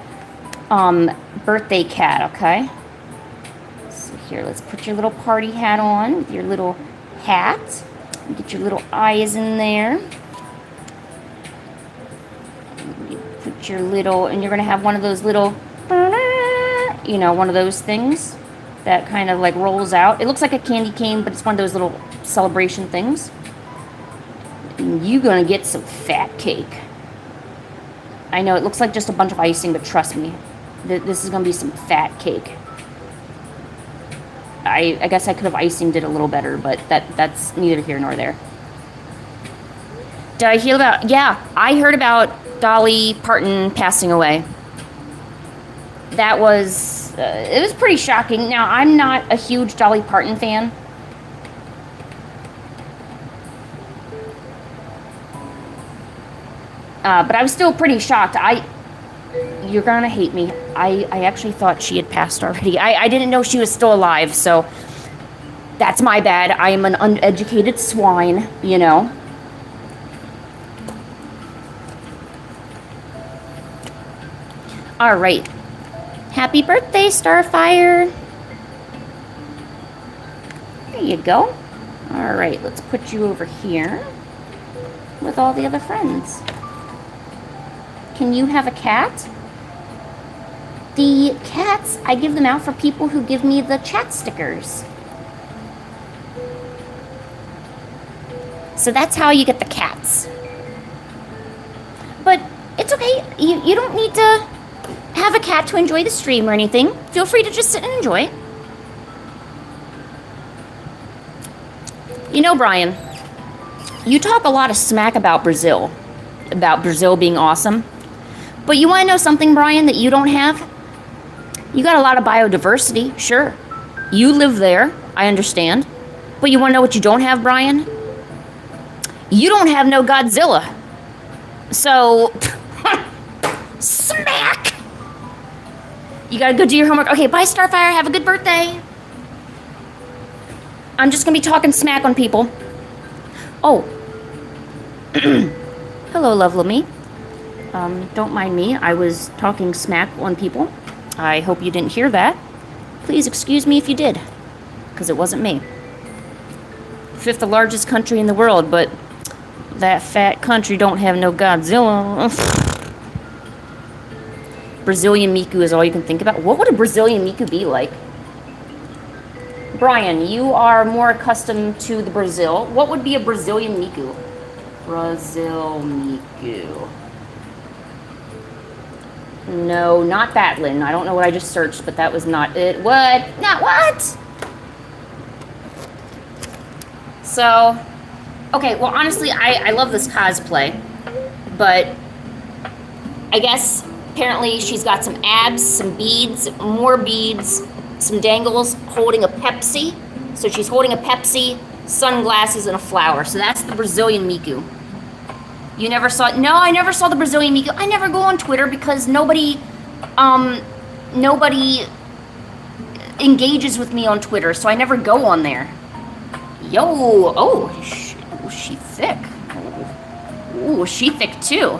Speaker 2: birthday cat, okay? So here, let's put your little party hat on with your little hat. Get your little eyes in there. Put your little, and you're gonna have one of those little, you know, one of those things that kind of like rolls out. It looks like a candy cane, but it's one of those little celebration things. And you're gonna get some fat cake. I know it looks like just a bunch of icing, but trust me, this is gonna be some fat cake. I guess I could have icinged it a little better, but that's neither here nor there. Did I hear about, yeah, I heard about Dolly Parton passing away. That was, it was pretty shocking. Now, I'm not a huge Dolly Parton fan. But I was still pretty shocked. You're gonna hate me. I actually thought she had passed already. I didn't know she was still alive, so that's my bad. I am an uneducated swine, you know. All right. Happy birthday, Starfire. There you go. All right, let's put you over here with all the other friends. Can you have a cat? The cats, I give them out for people who give me the chat stickers. So that's how you get the cats. But it's okay. You don't need to have a cat to enjoy the stream or anything. Feel free to just sit and enjoy it. You know, Brian, you talk a lot of smack about Brazil being awesome. But you want to know something, Brian, that you don't have? You got a lot of biodiversity, sure. You live there, I understand. But you want to know what you don't have, Brian? You don't have no Godzilla. So, smack! You gotta go do your homework. Okay, bye, Starfire. Have a good birthday. I'm just gonna be talking smack on people. Oh. Hello, lovely me. Don't mind me. I was talking smack on people. I hope you didn't hear that. Please excuse me if you did, because it wasn't me. 5th largest country in the world, but that fat country don't have no Godzilla. Brazilian Miku is all you can think about. What would a Brazilian Miku be like? Brian, you are more accustomed to the Brazil. What would be a Brazilian Miku? Brazil Miku. No, not that, Lynn. I don't know what I just searched, but that was not it. What? Not what? So, okay, well, honestly, I love this cosplay, but I guess apparently she's got some abs, some beads, more beads, some dangles, holding a Pepsi. So she's holding a Pepsi, sunglasses, and a flower. So that's the Brazilian Miku. You never saw it? No, I never saw the Brazilian Miku. I never go on Twitter because nobody engages with me on Twitter, so I never go on there. Yo, oh, she thick. Ooh, she thick too.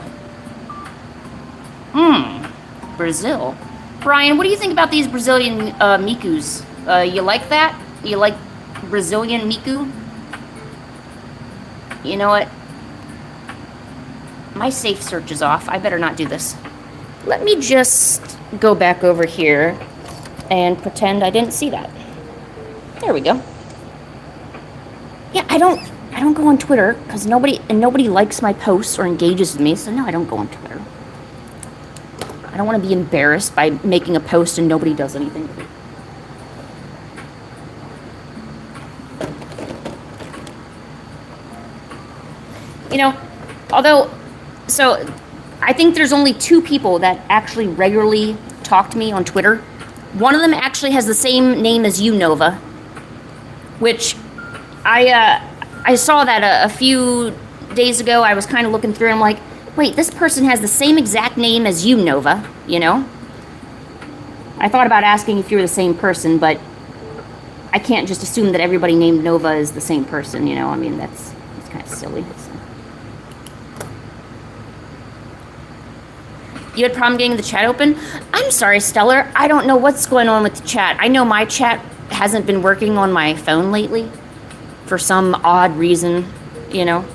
Speaker 2: Brazil. Brian, what do you think about these Brazilian Mikus? You like that? You like Brazilian Miku? You know what? My safe search is off. I better not do this. Let me just go back over here and pretend I didn't see that. There we go. Yeah, I don't go on Twitter because nobody likes my posts or engages with me, so no, I don't go on Twitter. I don't want to be embarrassed by making a post and nobody does anything with it. You know, so I think there's only 2 people that actually regularly talk to me on Twitter. One of them actually has the same name as you, Nova, which I saw that a few days ago. I was kind of looking through and I'm like, wait, this person has the same exact name as you, Nova, you know? I thought about asking if you were the same person, but I can't just assume that everybody named Nova is the same person, you know? I mean, that's kind of silly. So. You had a problem getting the chat open? I'm sorry, Stellar. I don't know what's going on with the chat. I know my chat hasn't been working on my phone lately for some odd reason, you know.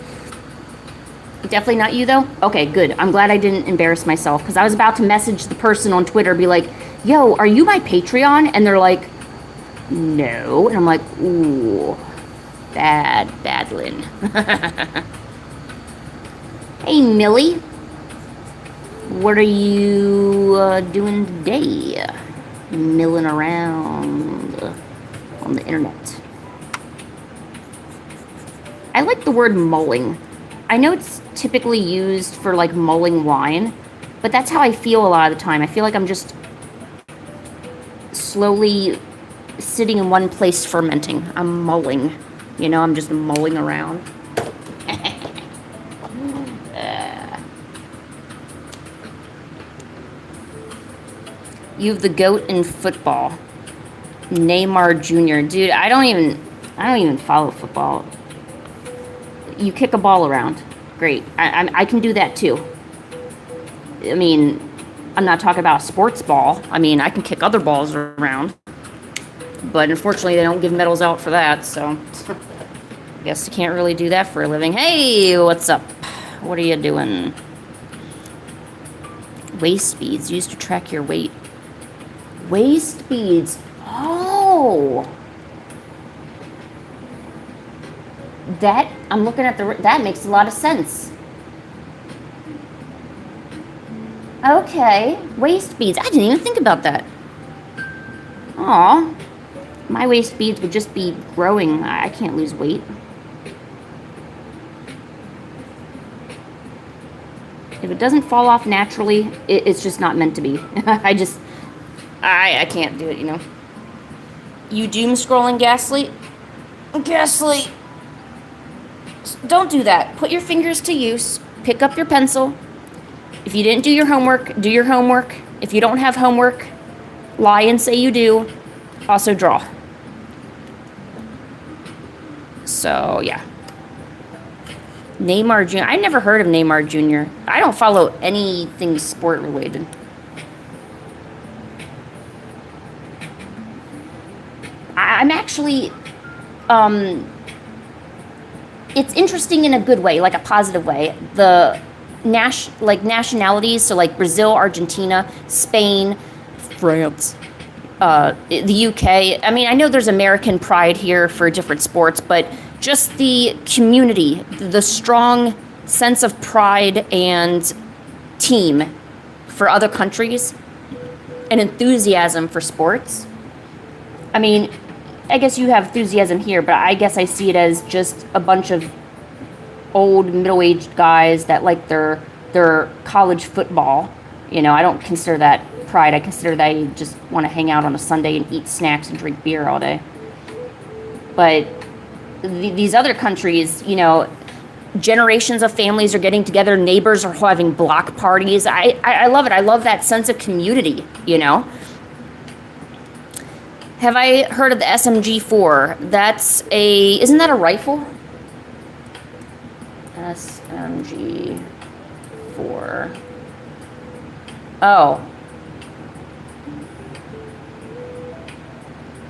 Speaker 2: Definitely not you, though? Okay, good. I'm glad I didn't embarrass myself because I was about to message the person on Twitter, be like, yo, are you my Patreon? And they're like, no. And I'm like, ooh, bad, Lynn. Hey, Millie. What are you doing today? Milling around on the internet. I like the word mulling. I know it's typically used for like mulling wine, but that's how I feel a lot of the time. I feel like I'm just slowly sitting in one place fermenting. I'm mulling. You know, I'm just mulling around. You have the GOAT in football. Neymar Jr. Dude, I don't even follow football. You kick a ball around. Great. I can do that too. I mean, I'm not talking about a sports ball. I mean, I can kick other balls around. But unfortunately, they don't give medals out for that, so I guess you can't really do that for a living. Hey, what's up? What are you doing? Waist speeds used to track your weight. Waist speeds. Oh. That, I'm looking at that makes a lot of sense. Okay, waist beads. I didn't even think about that. Aw, my waist beads would just be growing. I can't lose weight. If it doesn't fall off naturally, it's just not meant to be. I can't do it, you know. You doom scrolling, Gasly? Gasly! Don't do that. Put your fingers to use. Pick up your pencil. If you didn't do your homework, do your homework. If you don't have homework, lie and say you do. Also draw. So, yeah. Neymar Jr. I never heard of Neymar Jr. I don't follow anything sport related. I'm actually, it's interesting in a good way, like a positive way. The nationalities, so like Brazil, Argentina, Spain, France, the UK. I mean, I know there's American pride here for different sports, but just the community, the strong sense of pride and team for other countries, and enthusiasm for sports. I mean, I guess you have enthusiasm here, but I guess I see it as just a bunch of old middle-aged guys that like their college football You know, I don't consider that pride. I consider that you just want to hang out on a Sunday and eat snacks and drink beer all day. But these other countries, you know, generations of families are getting together, neighbors are having block parties. I love it. I love that sense of community, you know. Have I heard of the SMG4? Isn't that a rifle? SMG4. Oh.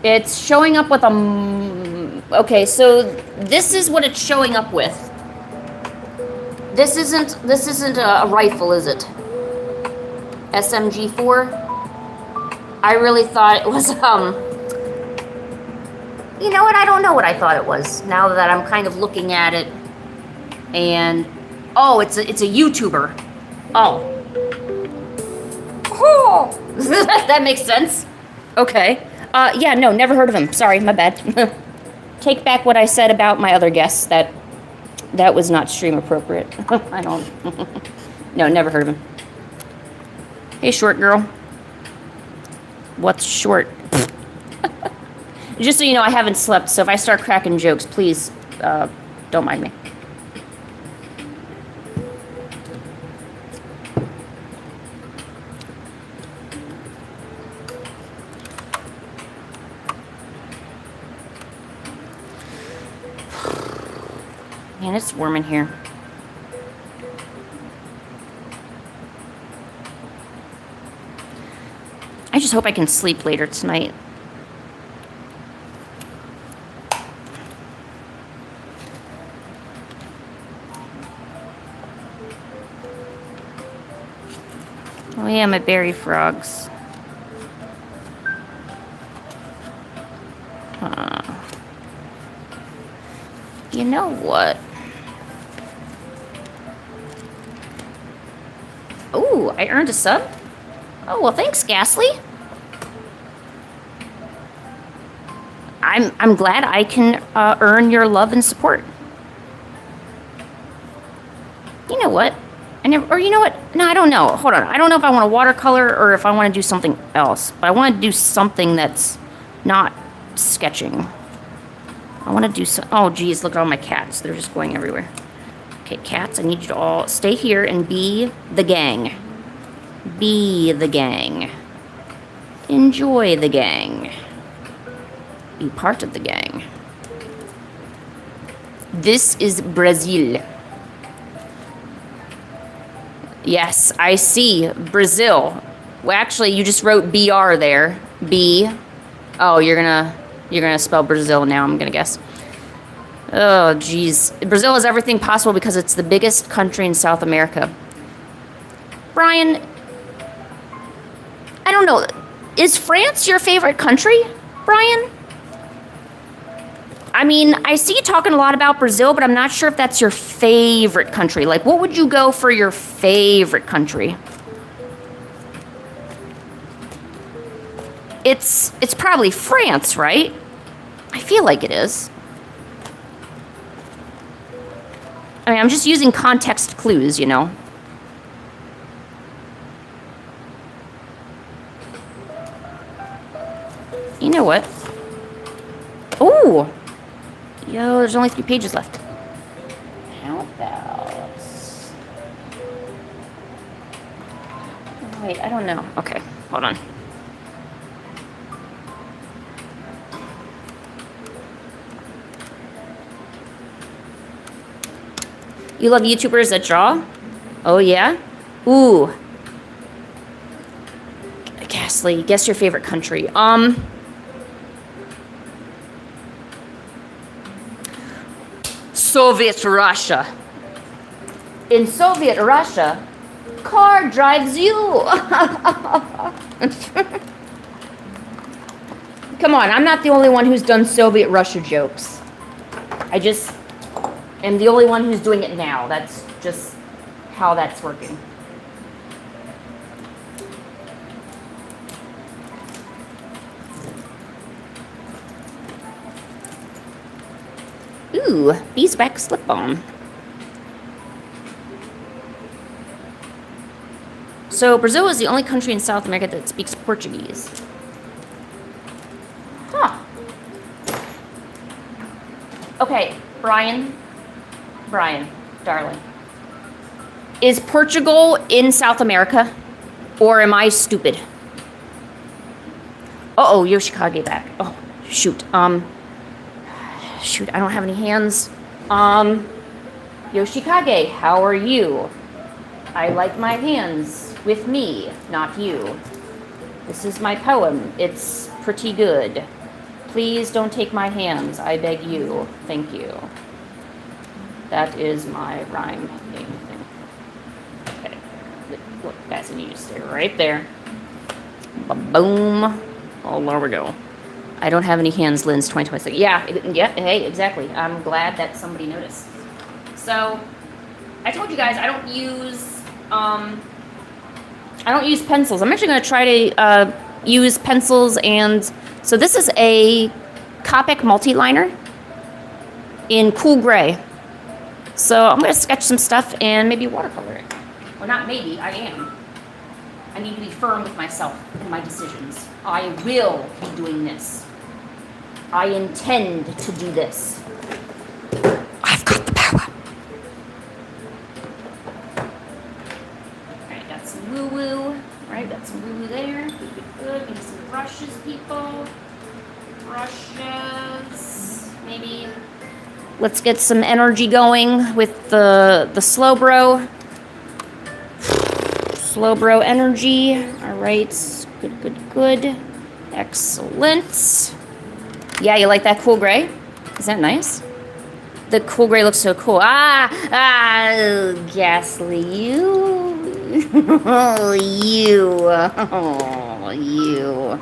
Speaker 2: It's showing up with okay, so this is what it's showing up with. This isn't a rifle, is it? SMG4? I really thought it was, you know what, I don't know what I thought it was, now that I'm kind of looking at it. And, oh, it's a YouTuber. Oh. Oh! That makes sense. Okay. Yeah, no, never heard of him. Sorry, my bad. Take back what I said about my other guests. That was not stream appropriate. I don't... No, never heard of him. Hey, short girl. What's short? Just so you know, I haven't slept, so if I start cracking jokes, please don't mind me. Man, it's warm in here. I just hope I can sleep later tonight. Oh yeah, my berry frogs. You know what? Oh, I earned a sub? Oh, well, thanks, Ghastly. I'm glad I can earn your love and support. You know what? Or you know what? No, I don't know. Hold on. I don't know if I want to watercolor or if I want to do something else. But I want to do something that's not sketching. I want to do some... Oh, geez, look at all my cats. They're just going everywhere. Okay, cats, I need you to all stay here and be the gang. Be the gang. Enjoy the gang. Be part of the gang. This is Brazil. Yes, I see. Brazil. Well, actually, you just wrote BR there. B. Oh, you're gonna spell Brazil now, I'm gonna guess. Oh, geez. Brazil is everything possible because it's the biggest country in South America. Brian, I don't know. Is France your favorite country, Brian? I mean, I see you talking a lot about Brazil, but I'm not sure if that's your favorite country. Like, what would you go for your favorite country? It's probably France, right? I feel like it is. I mean, I'm just using context clues, you know. You know what? Oh! Yo, there's only 3 pages left. How about... Wait, I don't know. Okay, hold on. You love YouTubers that draw? Oh, yeah? Ooh. Ghastly, guess your favorite country. Soviet Russia. In Soviet Russia, car drives you. Come on, I'm not the only one who's done Soviet Russia jokes. I just am the only one who's doing it now. That's just how that's working. Ooh, beeswax slip-on. So Brazil is the only country in South America that speaks Portuguese. Huh. Okay, Brian, darling. Is Portugal in South America? Or am I stupid? Uh-oh, Yoshikage back. Oh, shoot. Shoot, I don't have any hands. Yoshikage, how are you? I like my hands with me, not you. This is my poem. It's pretty good. Please don't take my hands. I beg you. Thank you. That is my rhyme thing. Okay. Look, guys, I need you to stay right there. Boom. Oh, there we go. I don't have any hands, Lynn's 2026. Yeah, hey, exactly. I'm glad that somebody noticed. So, I told you guys I don't use pencils. I'm actually going to try to use pencils, and so this is a Copic multi-liner in cool gray. So I'm going to sketch some stuff and maybe watercolor it. Well, not maybe, I am. I need to be firm with myself and my decisions. I will be doing this. I intend to do this. I've got the power. Alright, got some woo-woo. Alright, got some woo-woo there. Good. Need some brushes, people. Brushes. Maybe. Let's get some energy going with the slow bro. Slow bro energy. Alright. Good. Excellent. Yeah, you like that cool gray? Is that nice? The cool gray looks so cool. Ghastly, you. you.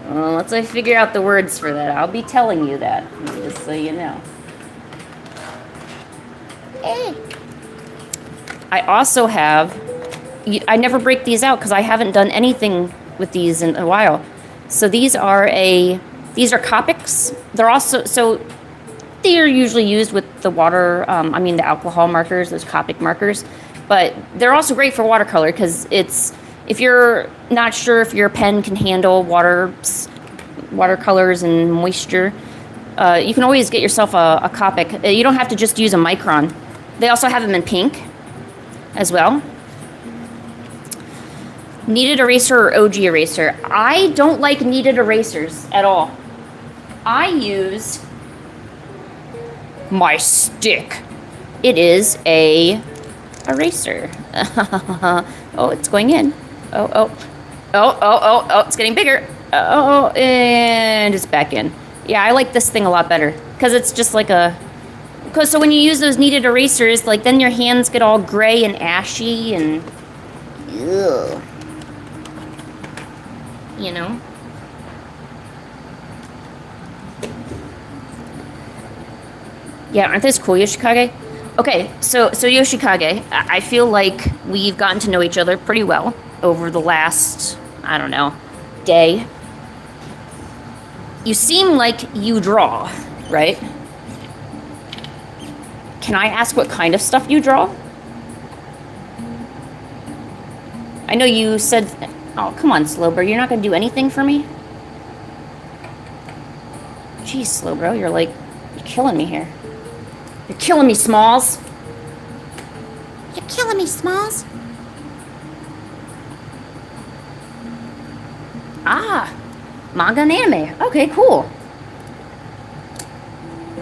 Speaker 2: Let's figure out the words for that. I'll be telling you that, just so you know. I also have, I never break these out because I haven't done anything with these in a while. So these are Copics. They're also, so they're usually used with the water, the alcohol markers, those Copic markers. But they're also great for watercolor because it's, if you're not sure if your pen can handle watercolors and moisture, you can always get yourself a Copic. You don't have to just use a micron. They also have them in pink as well. Kneaded eraser or OG eraser? I don't like kneaded erasers at all. I use my stick. It is a eraser. Oh, it's going in. Oh, it's getting bigger. Oh, and it's back in. Yeah, I like this thing a lot better because it's just like so when you use those kneaded erasers, like then your hands get all gray and ashy and ugh. You know? Yeah, aren't those cool, Yoshikage? Okay, so Yoshikage, I feel like we've gotten to know each other pretty well over the last, I don't know, day. You seem like you draw, right? Can I ask what kind of stuff you draw? I know you said... Oh, come on, Slowbro. You're not going to do anything for me? Jeez, Slowbro. You're killing me here. You're killing me, Smalls. You're killing me, Smalls. Manga and anime. Okay, cool.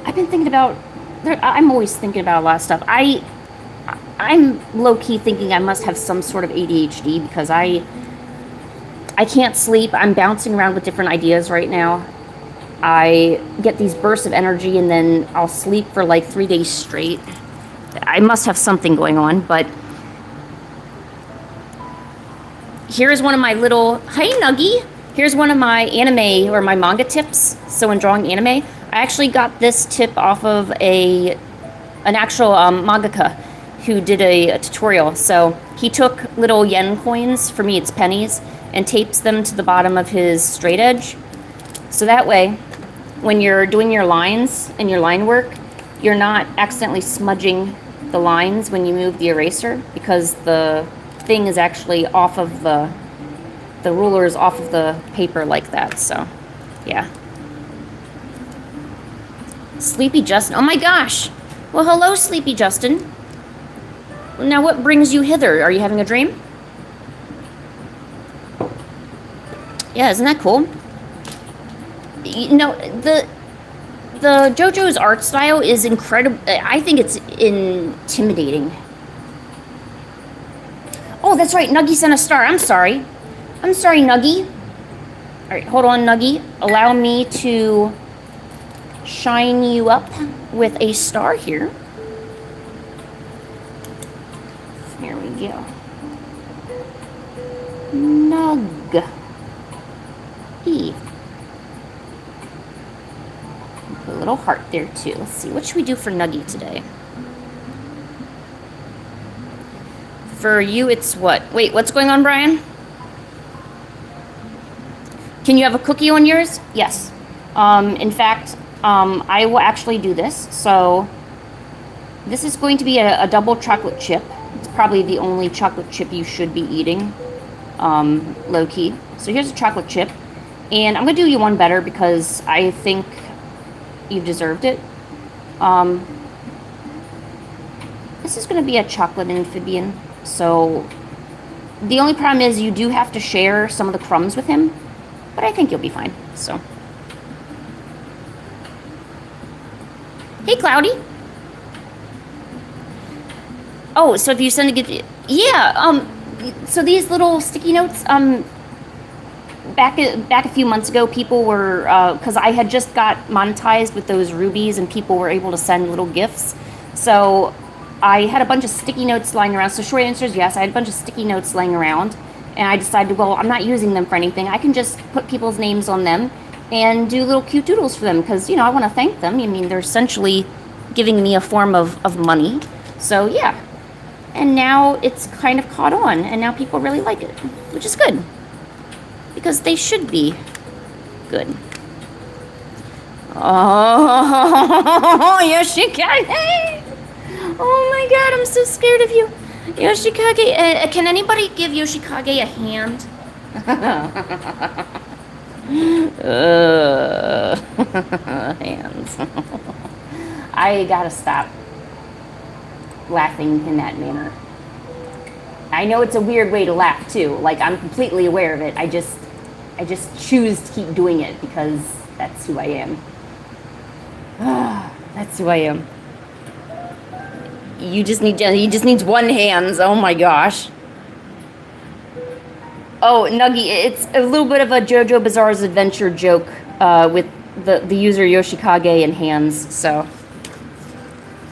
Speaker 2: I've been thinking about... I'm always thinking about a lot of stuff. I'm low-key thinking I must have some sort of ADHD because I can't sleep. I'm bouncing around with different ideas right now. I get these bursts of energy and then I'll sleep for 3 days straight. I must have something going on, but here's one of my little... Hi, Nuggy! Here's one of my anime or my manga tips. So when drawing anime, I actually got this tip off of an actual mangaka who did a tutorial. So he took little yen coins, for me it's pennies, and tapes them to the bottom of his straight edge. So that way, when you're doing your lines and your line work, you're not accidentally smudging the lines when you move the eraser because the thing is actually off of the ruler is off of the paper like that, so yeah. Sleepy Justin, oh my gosh. Well, hello, Sleepy Justin. Now what brings you hither? Are you having a dream? Yeah, isn't that cool? You know, the JoJo's art style is incredible. I think it's intimidating. Oh, that's right. Nuggy sent a star. I'm sorry. I'm sorry, Nuggy. All right, hold on, Nuggy. Allow me to shine you up with a star here. Here we go. Nug. E. Put a little heart there too. Let's see. What should we do for Nuggy today? For you, it's what? Wait, what's going on, Brian? Can you have a cookie on yours? Yes. In fact, I will actually do this. So this is going to be a double chocolate chip. It's probably the only chocolate chip you should be eating, low-key. So here's a chocolate chip. And I'm going to do you one better because I think you've deserved it. This is going to be a chocolate amphibian. So the only problem is you do have to share some of the crumbs with him. But I think you'll be fine, so. Hey, Cloudy. Oh, so if you send a gift, yeah. So these little sticky notes, back a few months ago, people were, because I had just got monetized with those rubies, and people were able to send little gifts. So I had a bunch of sticky notes lying around. So short answer is yes. I had a bunch of sticky notes lying around. And I decided, well, I'm not using them for anything. I can just put people's names on them and do little cute doodles for them because, you know, I want to thank them. I mean, they're essentially giving me a form of money. So, yeah. And now it's kind of caught on, and now people really like it, which is good. Because they should be good. Oh, Yoshikage! Oh my god, I'm so scared of you. Yoshikage, can anybody give Yoshikage a hand? Hands. I gotta stop laughing in that manner. I know it's a weird way to laugh too. Like, I'm completely aware of it. I just choose to keep doing it because that's who I am. That's who I am. He just needs one hand. Oh my gosh. Oh, Nuggy, it's a little bit of a JoJo Bizarre's Adventure joke with the user Yoshikage and hands, so.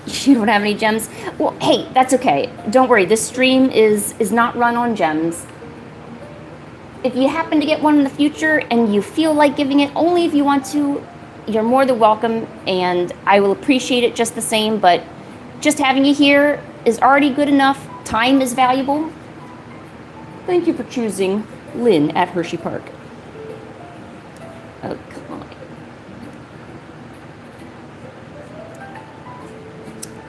Speaker 2: You don't have any gems? Well, hey, that's okay. Don't worry, this stream is not run on gems. If you happen to get one in the future and you feel like giving it, only if you want to, you're more than welcome, and I will appreciate it just the same, but just having you here is already good enough. Time is valuable. Thank you for choosing Lynn at Hershey Park. Oh, come on.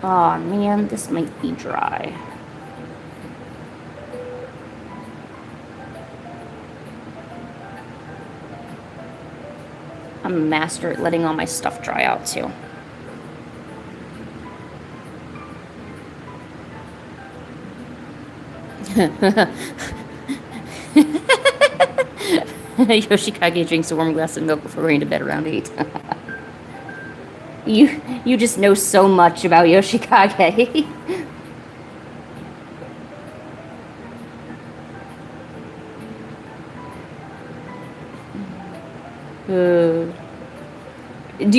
Speaker 2: Aw, man, this might be dry. I'm a master at letting all my stuff dry out, too. Yoshikage drinks a warm glass of milk before going to bed around 8. You just know so much about Yoshikage. Do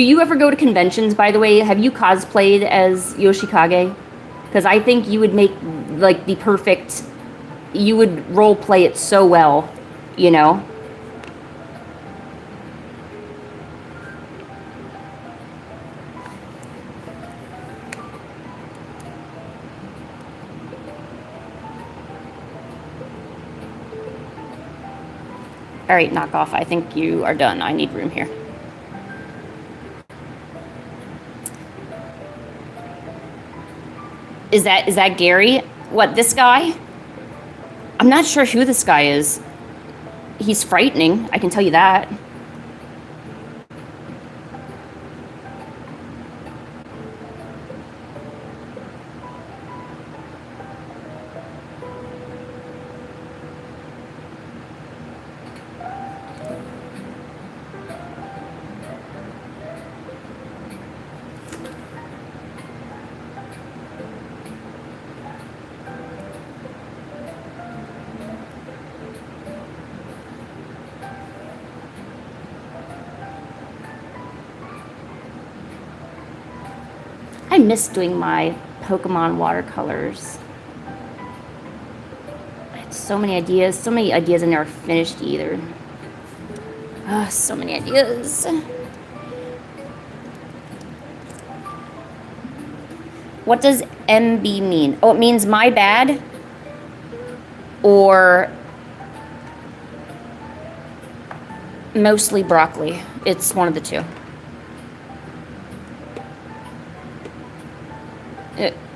Speaker 2: you ever go to conventions, by the way? Have you cosplayed as Yoshikage? Because I think you would make, like, the perfect... You would role play it so well, you know? All right, knock off. I think you are done. I need room here. Is that Gary? What, this guy? I'm not sure who this guy is. He's frightening, I can tell you that. I miss doing my Pokemon watercolors. I had so many ideas I never finished either. So many ideas. What does MB mean? Oh, it means my bad? Or mostly broccoli. It's one of the two.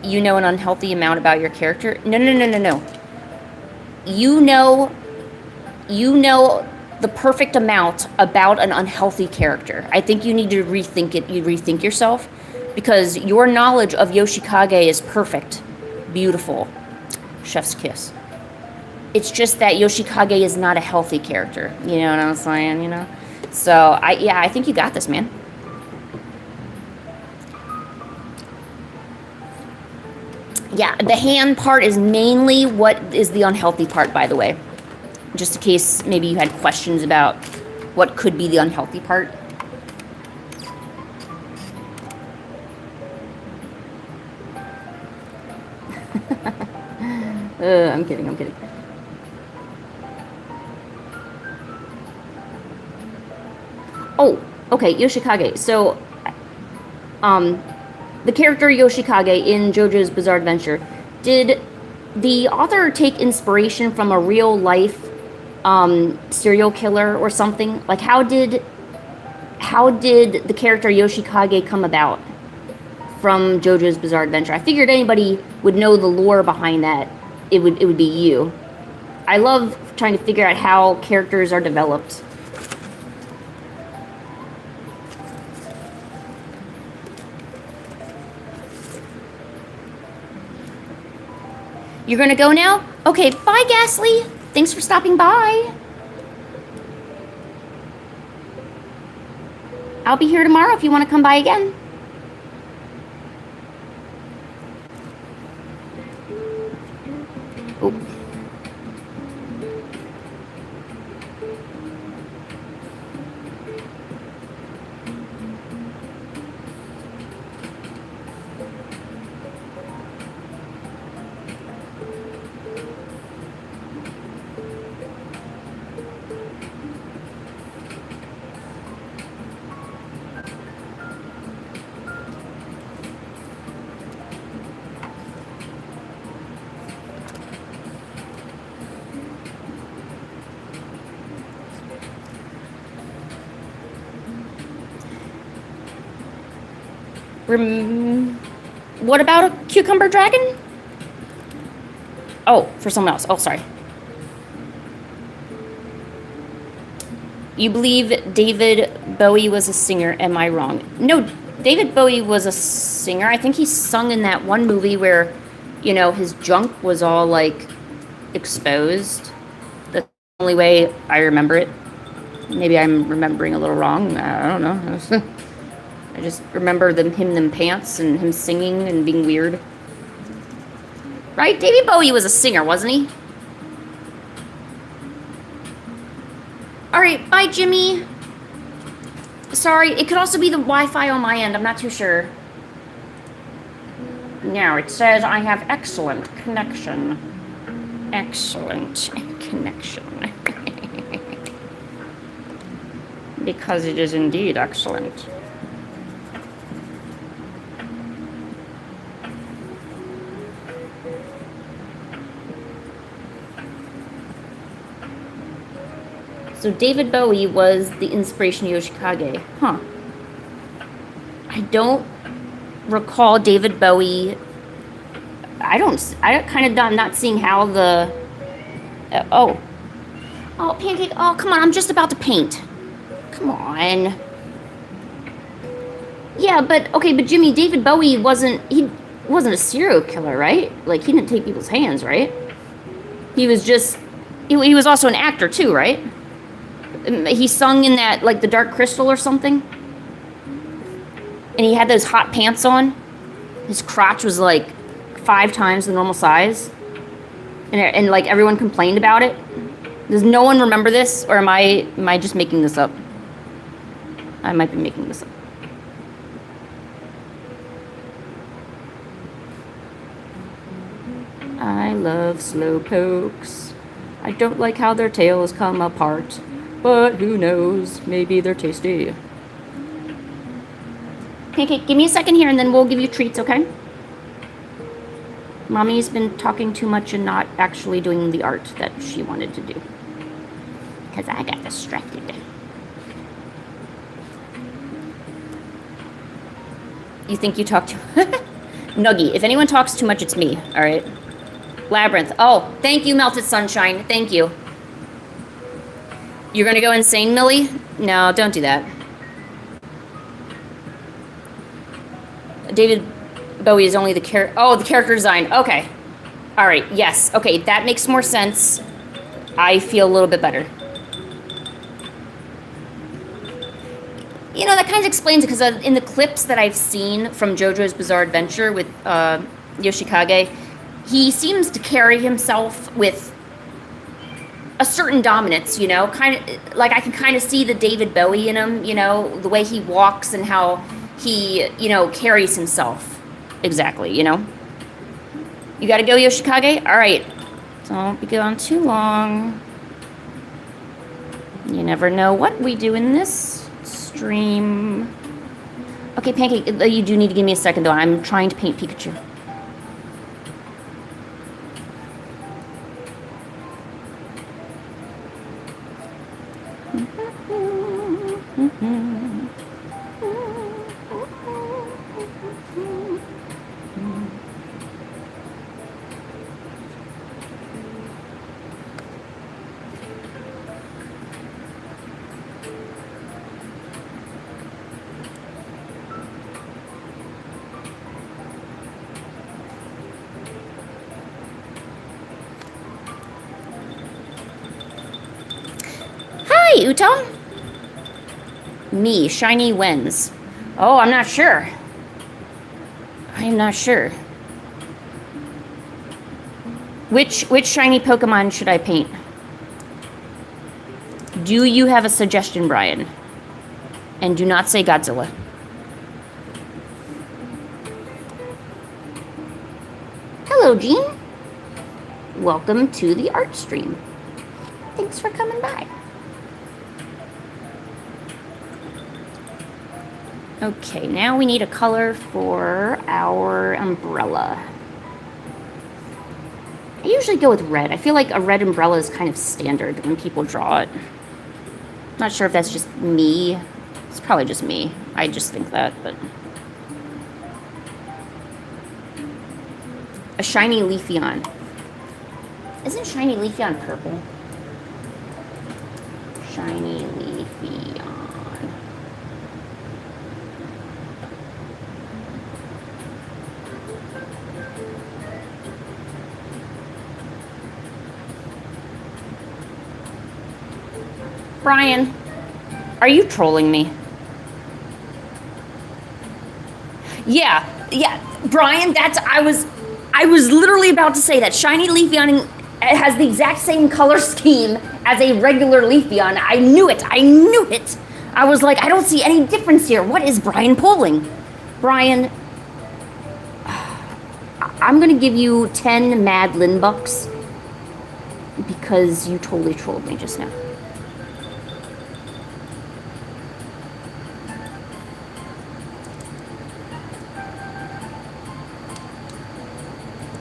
Speaker 2: You know an unhealthy amount about your character? No. You know the perfect amount about an unhealthy character. I think you need to rethink it. You rethink yourself, because your knowledge of Yoshikage is perfect. Beautiful. Chef's kiss. It's just that Yoshikage is not a healthy character. You know what I'm saying, you know? So, I think you got this, man. Yeah, the hand part is mainly what is the unhealthy part, by the way. Just in case maybe you had questions about what could be the unhealthy part. I'm kidding. Oh, okay, Yoshikage. So, the character Yoshikage in JoJo's Bizarre Adventure, did the author take inspiration from a real life serial killer or something? Like, how did the character Yoshikage come about from JoJo's Bizarre Adventure? I figured anybody would know the lore behind that. It would be you. I love trying to figure out how characters are developed. You're gonna go now? Okay, bye, Ghastly. Thanks for stopping by. I'll be here tomorrow if you want to come by again. Oh. What about a cucumber dragon? Oh, for someone else. Oh, sorry. You believe David Bowie was a singer. Am I wrong? No, David Bowie was a singer. I think he sung in that one movie where, you know, his junk was all, like, exposed. That's the only way I remember it. Maybe I'm remembering a little wrong. I don't know. I just remember him in them pants and him singing and being weird. Right? David Bowie was a singer, wasn't he? Alright, bye, Jimmy. Sorry, it could also be the Wi-Fi on my end. I'm not too sure. Now, it says I have excellent connection. Excellent connection. Because it is indeed excellent. So David Bowie was the inspiration of Yoshikage. Huh. I don't recall David Bowie. I kind of not seeing how the Oh. Oh, Pancake, oh, come on, I'm just about to paint. Come on. Yeah, but Jimmy, David Bowie wasn't a serial killer, right? Like, he didn't take people's hands, right? He was just, he was also an actor too, right? He sung in that, like, The Dark Crystal or something. And he had those hot pants on. His crotch was, like, 5 times the normal size. And like, everyone complained about it. Does no one remember this? Or am I just making this up? I might be making this up. I love slow pokes. I don't like how their tails come apart. But who knows? Maybe they're tasty. Pancake, give me a second here and then we'll give you treats, okay? Mommy's been talking too much and not actually doing the art that she wanted to do. Because I got distracted. You think you talk too... Nuggy, if anyone talks too much, it's me, alright? Labyrinth. Oh, thank you, Melted Sunshine. Thank you. You're gonna go insane, Millie? No, don't do that. David Bowie is only the character design. Okay. Alright, yes. Okay, that makes more sense. I feel a little bit better. You know, that kind of explains it, because in the clips that I've seen from JoJo's Bizarre Adventure with Yoshikage, he seems to carry himself with a certain dominance, you know? Kind of, like, I can kind of see the David Bowie in him, you know? The way he walks and how he, you know, carries himself. Exactly, you know? You gotta go, Yoshikage? Alright. Don't be gone too long. You never know what we do in this stream. Okay, Pancake, you do need to give me a second, though. I'm trying to paint Pikachu. Hi, Utom. Me, Shiny Wens. Oh, I'm not sure. I'm not sure. Which shiny Pokemon should I paint? Do you have a suggestion, Brian? And do not say Godzilla. Hello, Jean. Welcome to the art stream. Thanks for coming by. Okay, now we need a color for our umbrella. I usually go with red. I feel like a red umbrella is kind of standard when people draw it. Not sure if that's just me. It's probably just me. I just think that, but... A shiny Leafeon. Isn't shiny Leafeon purple? Shiny Leafeon. Brian, are you trolling me? Yeah, Brian, I was literally about to say that. Shiny Leafeon has the exact same color scheme as a regular Leafeon. I knew it. I was like, I don't see any difference here. What is Brian pulling? Brian, I'm gonna give you 10 Mad Lin bucks because you totally trolled me just now.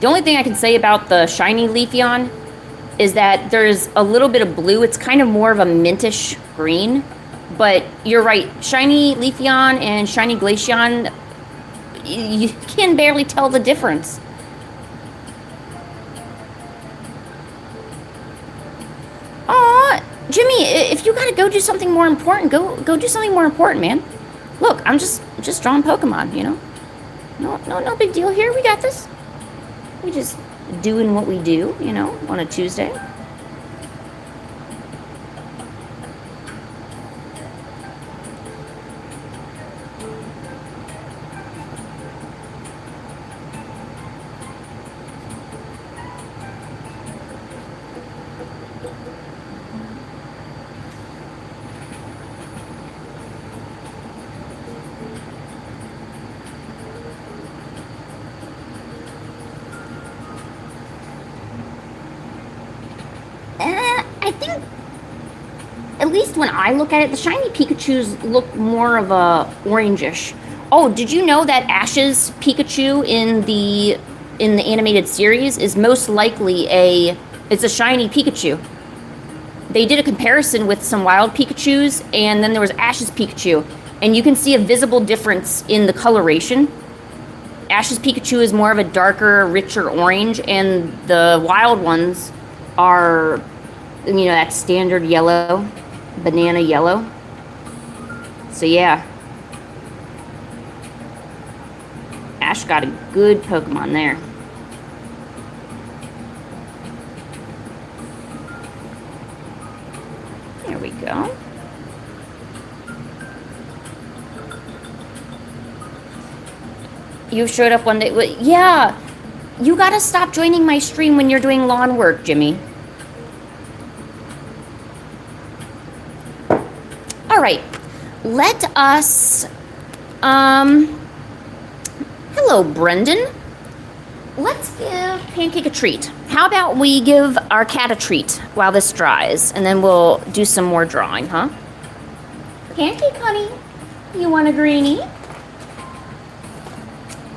Speaker 2: The only thing I can say about the shiny Leafeon is that there's a little bit of blue. It's kind of more of a mintish green. But you're right. Shiny Leafeon and shiny Glaceon, you can barely tell the difference. Jimmy, if you gotta go do something more important, go do something more important, man. Look, I'm just drawing Pokemon, you know? No big deal here. We got this. We just doing what we do, you know, on a Tuesday. I think, at least when I look at it, the shiny Pikachus look more of a orangish. Oh, did you know that Ash's Pikachu in the animated series is most likely it's a shiny Pikachu? They did a comparison with some wild Pikachus, and then there was Ash's Pikachu, and you can see a visible difference in the coloration. Ash's Pikachu is more of a darker, richer orange, and the wild ones are, you know, that standard yellow, banana yellow. So yeah, Ash got a good Pokemon there. There we go. You showed up one day. Yeah, you gotta stop joining my stream when you're doing lawn work, Jimmy. All right, let us, hello, Brendan. Let's give Pancake a treat. How about we give our cat a treat while this dries, and then we'll do some more drawing, huh? Pancake, honey, you want a greenie?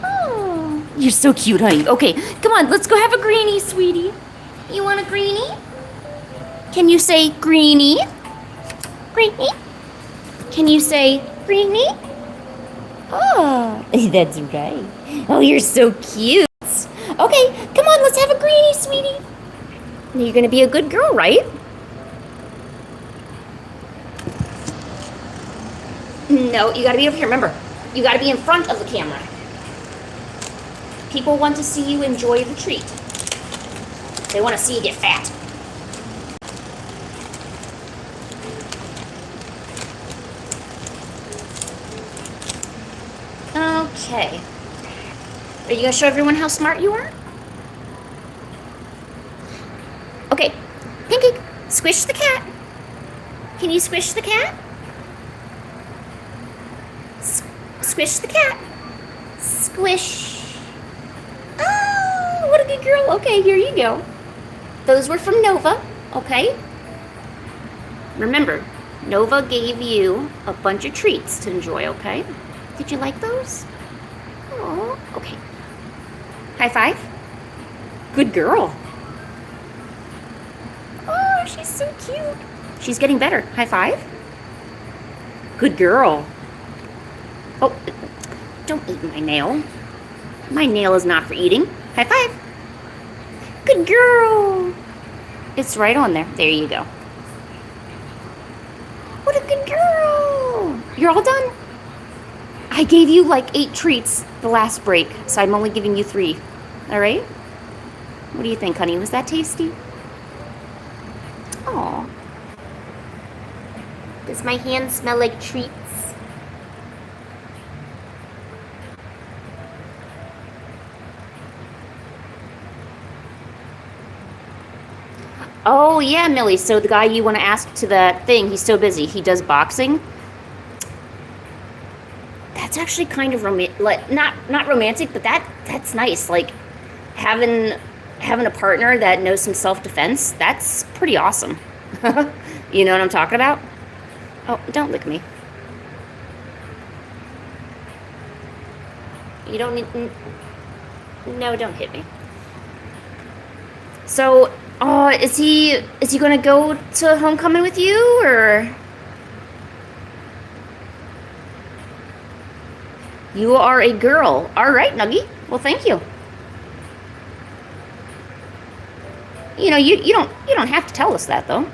Speaker 2: Oh, you're so cute, honey. Okay, come on, let's go have a greenie, sweetie. You want a greenie? Can you say greenie? Greenie? Can you say greenie? Oh, that's right. Oh, you're so cute. Okay, come on, let's have a greenie, sweetie. You're gonna be a good girl, right? No, you gotta be over here. Remember, you gotta be in front of the camera. People want to see you enjoy the treat. They want to see you get fat. Okay. Are you gonna show everyone how smart you are? Okay. Pancake, squish the cat. Can you squish the cat? Squish the cat. Squish. Oh, what a good girl. Okay, here you go. Those were from Nova, okay? Remember, Nova gave you a bunch of treats to enjoy, okay? Did you like those? Oh, okay. High five. Good girl. Oh, she's so cute. She's getting better. High five. Good girl. Oh, don't eat my nail. My nail is not for eating. High five. Good girl. It's right on there. There you go. What a good girl. You're all done? I gave you like 8 treats the last break, so I'm only giving you 3. All right? What do you think, honey? Was that tasty? Aw. Does my hand smell like treats? Oh, yeah, Millie. So the guy you want to ask to that thing, he's so busy. He does boxing. That's actually kind of not romantic, but that's nice. Like having a partner that knows some self-defense. That's pretty awesome. You know what I'm talking about? Oh, don't lick me. You don't need. No, don't hit me. So, is he gonna go to homecoming with you, or? You are a girl. All right, Nuggie. Well, thank you. You know, you don't have to tell us that, though.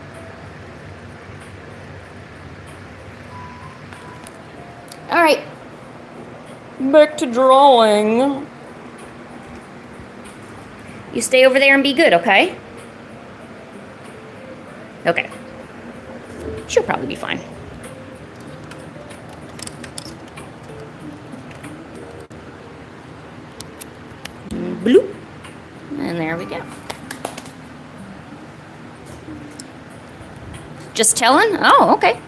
Speaker 3: Back to drawing.
Speaker 2: You stay over there and be good, okay? Okay. She'll probably be fine. Bloop. And there we go. Just telling? Oh, okay.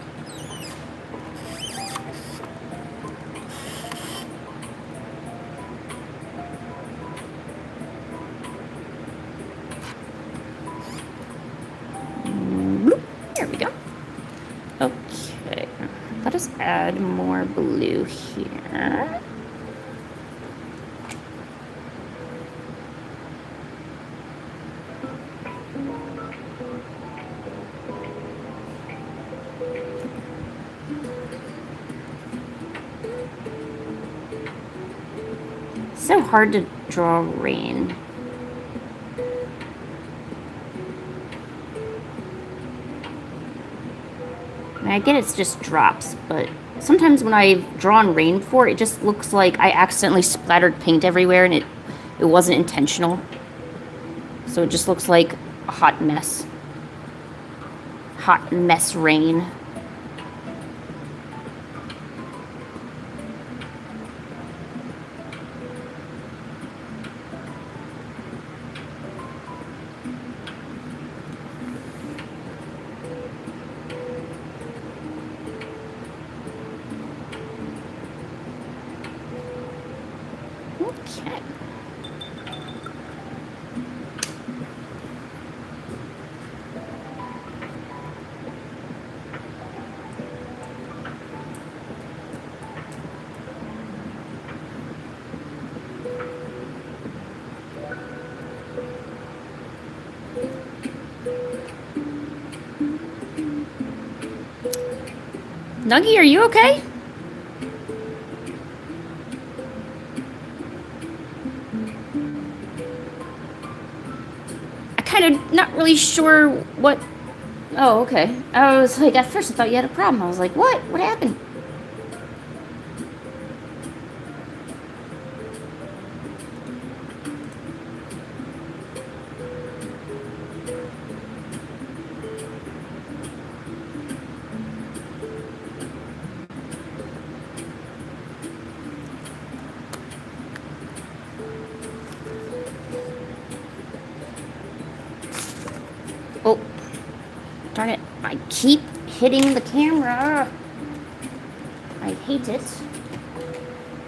Speaker 2: Bloop. There we go. Okay. Let us add more blue here. So hard to draw rain. I get it's just drops, but sometimes when I've drawn rain before, it just looks like I accidentally splattered paint everywhere and it wasn't intentional. So it just looks like a hot mess. Hot mess rain. Okay. Nuggie, are you okay? Kind of not really sure what. Oh, okay. I was like, at first I thought you had a problem. I was like, what? What happened? Oh, darn it. I keep hitting the camera. I hate it,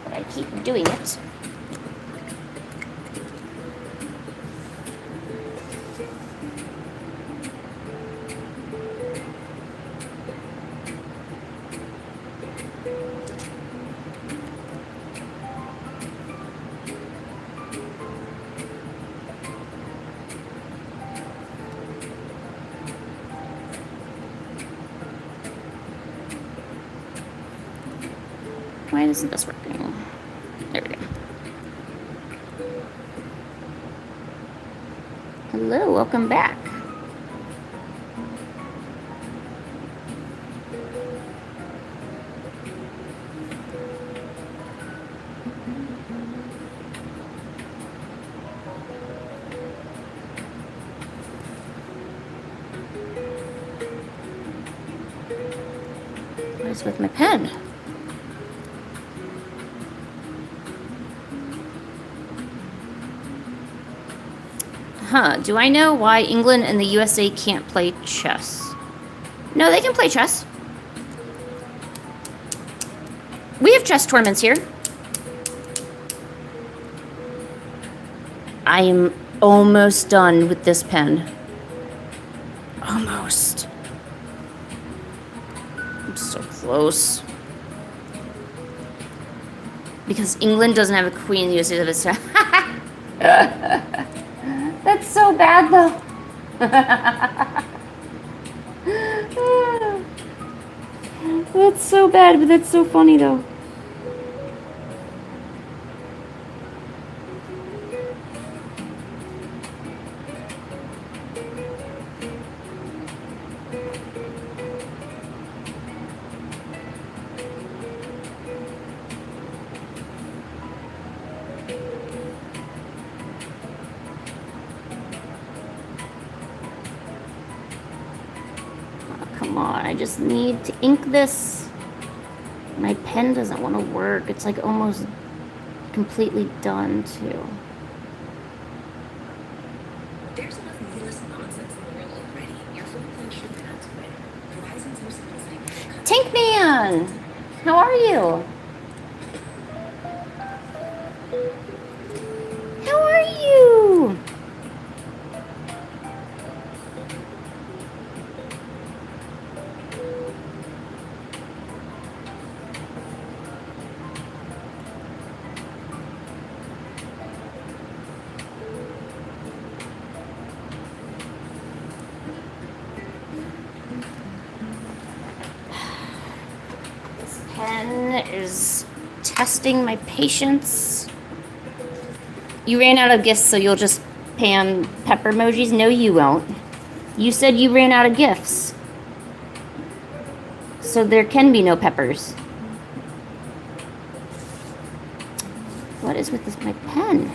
Speaker 2: but I keep doing it. Why isn't this working? There we go. Hello, welcome back. What is with my pen? Huh, do I know why England and the USA can't play chess? No, they can play chess. We have chess tournaments here. I am almost done with this pen. Almost. I'm so close. Because England doesn't have a queen, the USA does have a That's so bad, though. That's so bad, but that's so funny, though. on, I just need to ink this. My pen doesn't want to work. It's like almost completely done too.
Speaker 4: There's enough needless nonsense in the world already. Your phone plan should add to it. Verizon's most simple.
Speaker 2: Tank Man! How are you? How are you? This pen is testing my patience. You ran out of gifts, so you'll just pan pepper emojis? No, you won't. You said you ran out of gifts. So there can be no peppers. What is with this, my pen?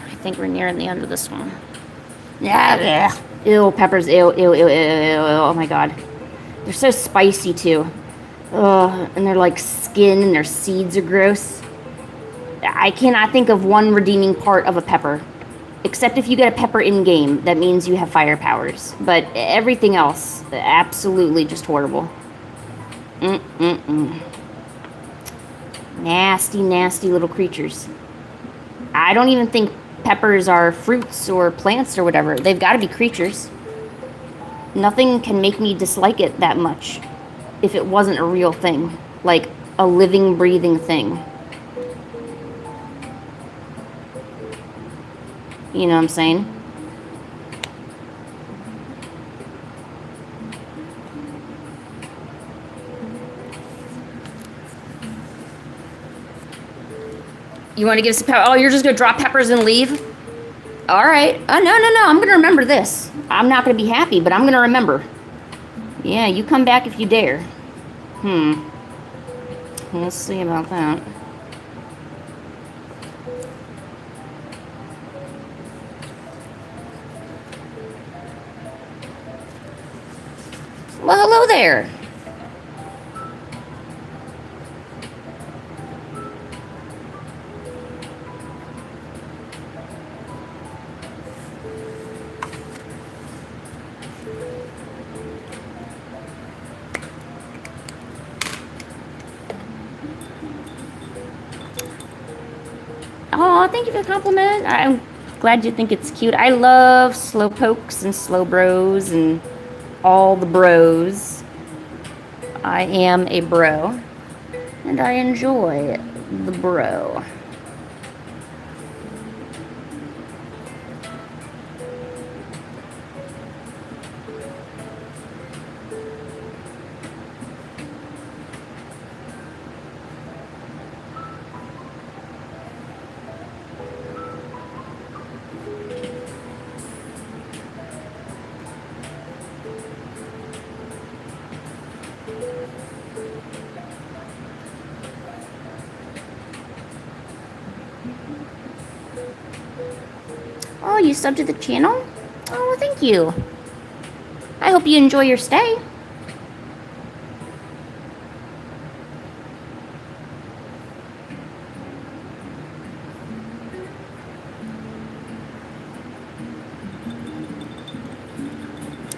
Speaker 2: I think we're nearing the end of this one. Yeah, ew, peppers, ew, ew, ew, ew, ew, oh my god. They're so spicy too. Ugh, and they're like skin and their seeds are gross. I cannot think of one redeeming part of a pepper. Except if you get a pepper in-game, that means you have fire powers. But everything else, absolutely just horrible. Nasty, nasty little creatures. I don't even think peppers are fruits or plants or whatever. They've got to be creatures. Nothing can make me dislike it that much if it wasn't a real thing. Like a living, breathing thing. You know what I'm saying? You want to give some pepper? Oh, you're just going to drop peppers and leave? All right. Oh, no. I'm going to remember this. I'm not going to be happy, but I'm going to remember. Yeah, you come back if you dare. We'll see about that. Well, hello there. Oh, thank you for the compliment. I'm glad you think it's cute. I love slow pokes and slow bros and all the bros. I am a bro, and I enjoy the bro. Oh, you subbed to the channel? Oh, well, thank you. I hope you enjoy your stay.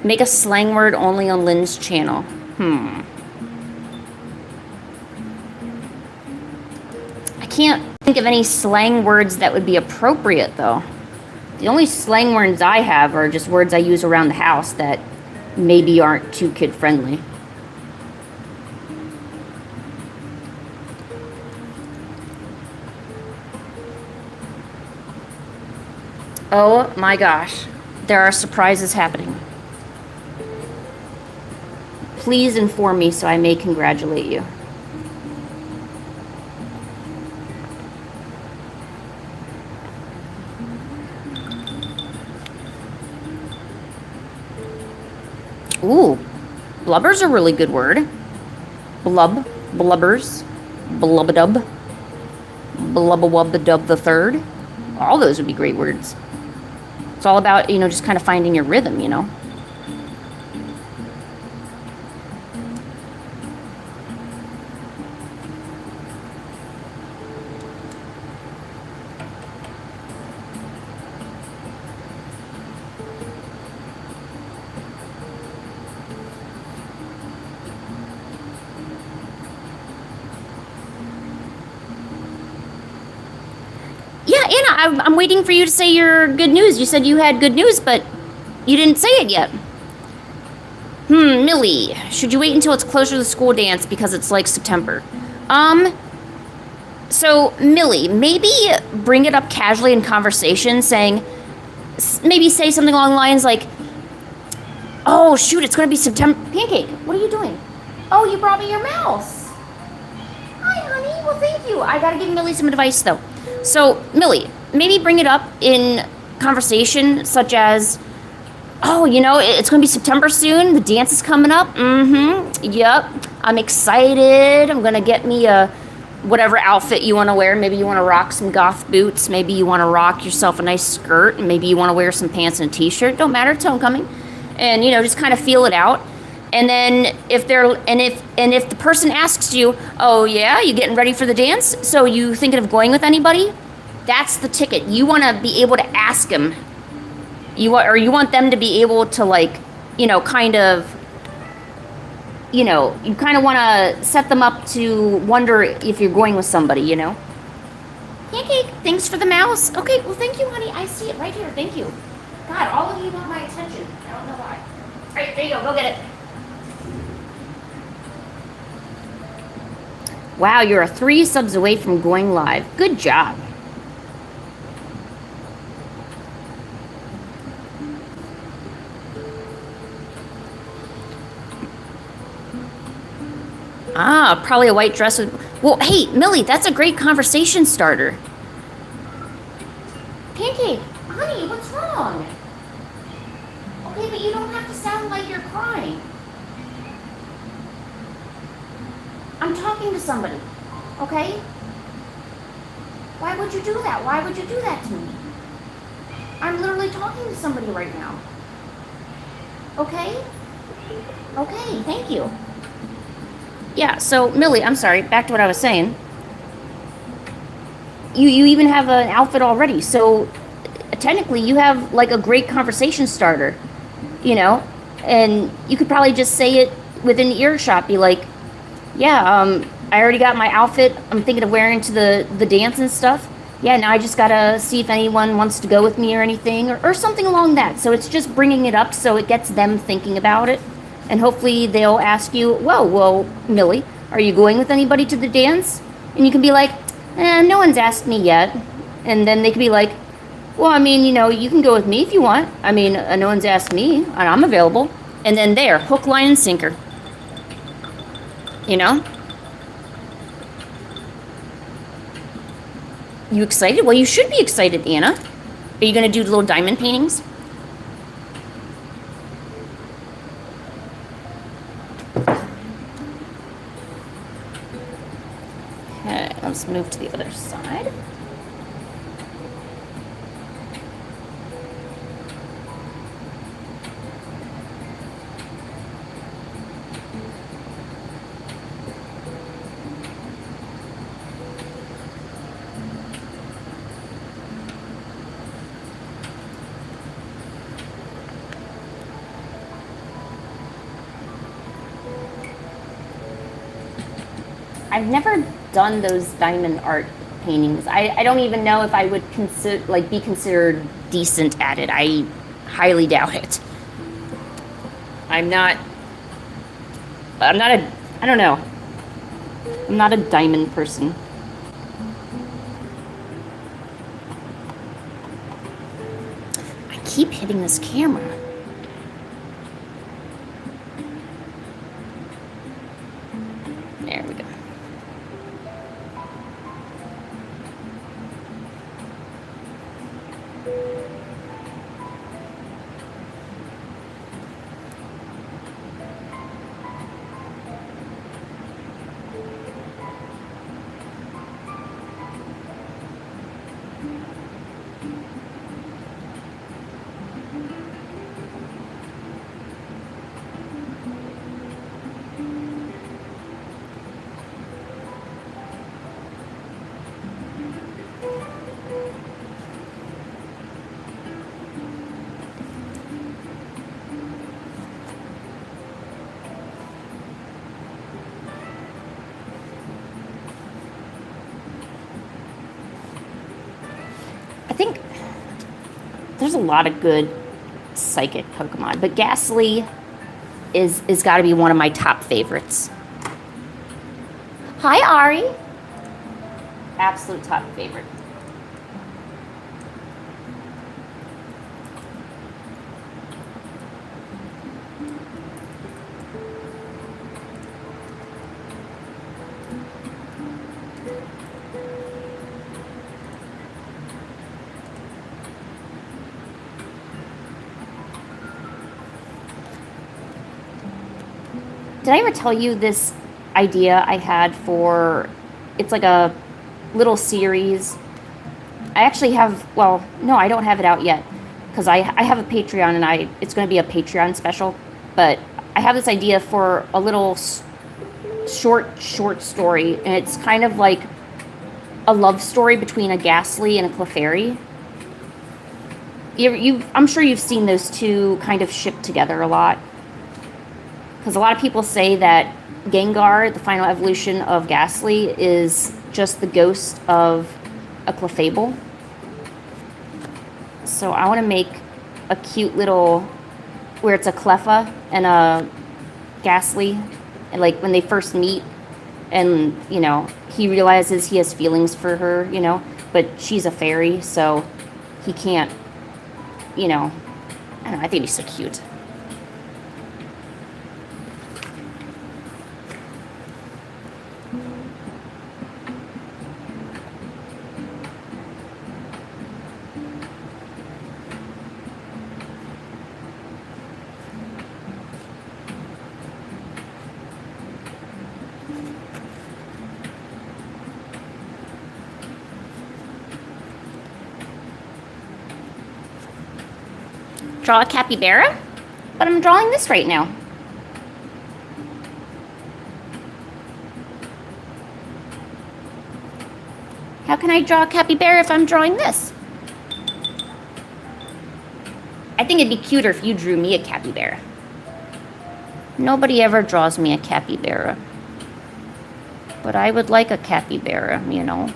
Speaker 2: Make a slang word only on Lynn's channel. I can't think of any slang words that would be appropriate, though. The only slang words I have are just words I use around the house that maybe aren't too kid-friendly. Oh my gosh, there are surprises happening. Please inform me so I may congratulate you. Ooh, Blubber's a really good word. Blub, blubbers, blubbadub, blubbawubadub the third. All those would be great words. It's all about, you know, just kind of finding your rhythm, you know. Yeah, Anna, I'm waiting for you to say your good news. You said you had good news, but you didn't say it yet. Millie, should you wait until it's closer to the school dance because it's like September? So, Millie, maybe bring it up casually in conversation, saying, maybe say something along the lines like, oh, shoot, it's going to be September. Pancake, what are you doing? Oh, you brought me your mouse. Hi, honey. Well, thank you. I got to give Millie some advice, though. So, Millie, maybe bring it up in conversation, such as, oh, you know, it's going to be September soon. The dance is coming up. Yep. I'm excited. I'm going to get me a whatever outfit you want to wear. Maybe you want to rock some goth boots. Maybe you want to rock yourself a nice skirt. Maybe you want to wear some pants and a t-shirt. Don't matter. It's homecoming. And, you know, just kind of feel it out. And then if the person asks you, oh yeah, you getting ready for the dance? So you thinking of going with anybody? That's the ticket. You want to be able to ask them. You want them to be able to, like, you know, kind of, you know, you kind of want to set them up to wonder if you're going with somebody, you know. Pancake, thanks for the mouse. Okay, well, thank you, honey. I see it right here. Thank you. God, all of you want my attention. I don't know why. All right, there you go. Go get it. Wow, you're 3 subs away from going live. Good job. Ah, probably a white dress with... Well, hey, Millie, that's a great conversation starter. Pancake, honey, what's wrong? Okay, but you don't have to sound like you're crying. I'm talking to somebody, okay? Why would you do that? Why would you do that to me? I'm literally talking to somebody right now. Okay? Okay, thank you. Yeah, so, Millie, I'm sorry, back to what I was saying. You even have an outfit already, so technically you have, like, a great conversation starter, you know? And you could probably just say it within earshot, be like, yeah, I already got my outfit I'm thinking of wearing to the dance and stuff. Yeah, now I just gotta see if anyone wants to go with me or anything, or something along that. So it's just bringing it up so it gets them thinking about it. And hopefully they'll ask you, well, Millie, are you going with anybody to the dance? And you can be like, no one's asked me yet. And then they could be like, well, I mean, you know, you can go with me if you want. I mean, no one's asked me, and I'm available. And then there, hook, line, and sinker. You know? You excited? Well, you should be excited, Anna. Are you going to do little diamond paintings? Okay, let's move to the other side. I've never done those diamond art paintings. I don't even know if I would be considered decent at it. I highly doubt it. I don't know. I'm not a diamond person. I keep hitting this camera. There we go. there's a lot of good psychic Pokemon, but Ghastly is got to be one of my top favorites. Hi, Ari. Absolute top favorite. Did I ever tell you this idea I had for, it's like a little series. I actually have, well, no, I don't have it out yet because I have a Patreon and it's going to be a Patreon special, but I have this idea for a little short story, and it's kind of like a love story between a Ghastly and a Clefairy. I'm sure you've seen those two kind of shipped together a lot. Because a lot of people say that Gengar, the final evolution of Ghastly, is just the ghost of a Clefable. So I want to make a cute little, where it's a Cleffa and a Ghastly, and like when they first meet, and you know, he realizes he has feelings for her, you know, but she's a fairy, so he can't, you know, I don't know, I think he's so cute. Draw a capybara, but I'm drawing this right now. How can I draw a capybara if I'm drawing this? I think it'd be cuter if you drew me a capybara. Nobody ever draws me a capybara. But I would like a capybara, you know.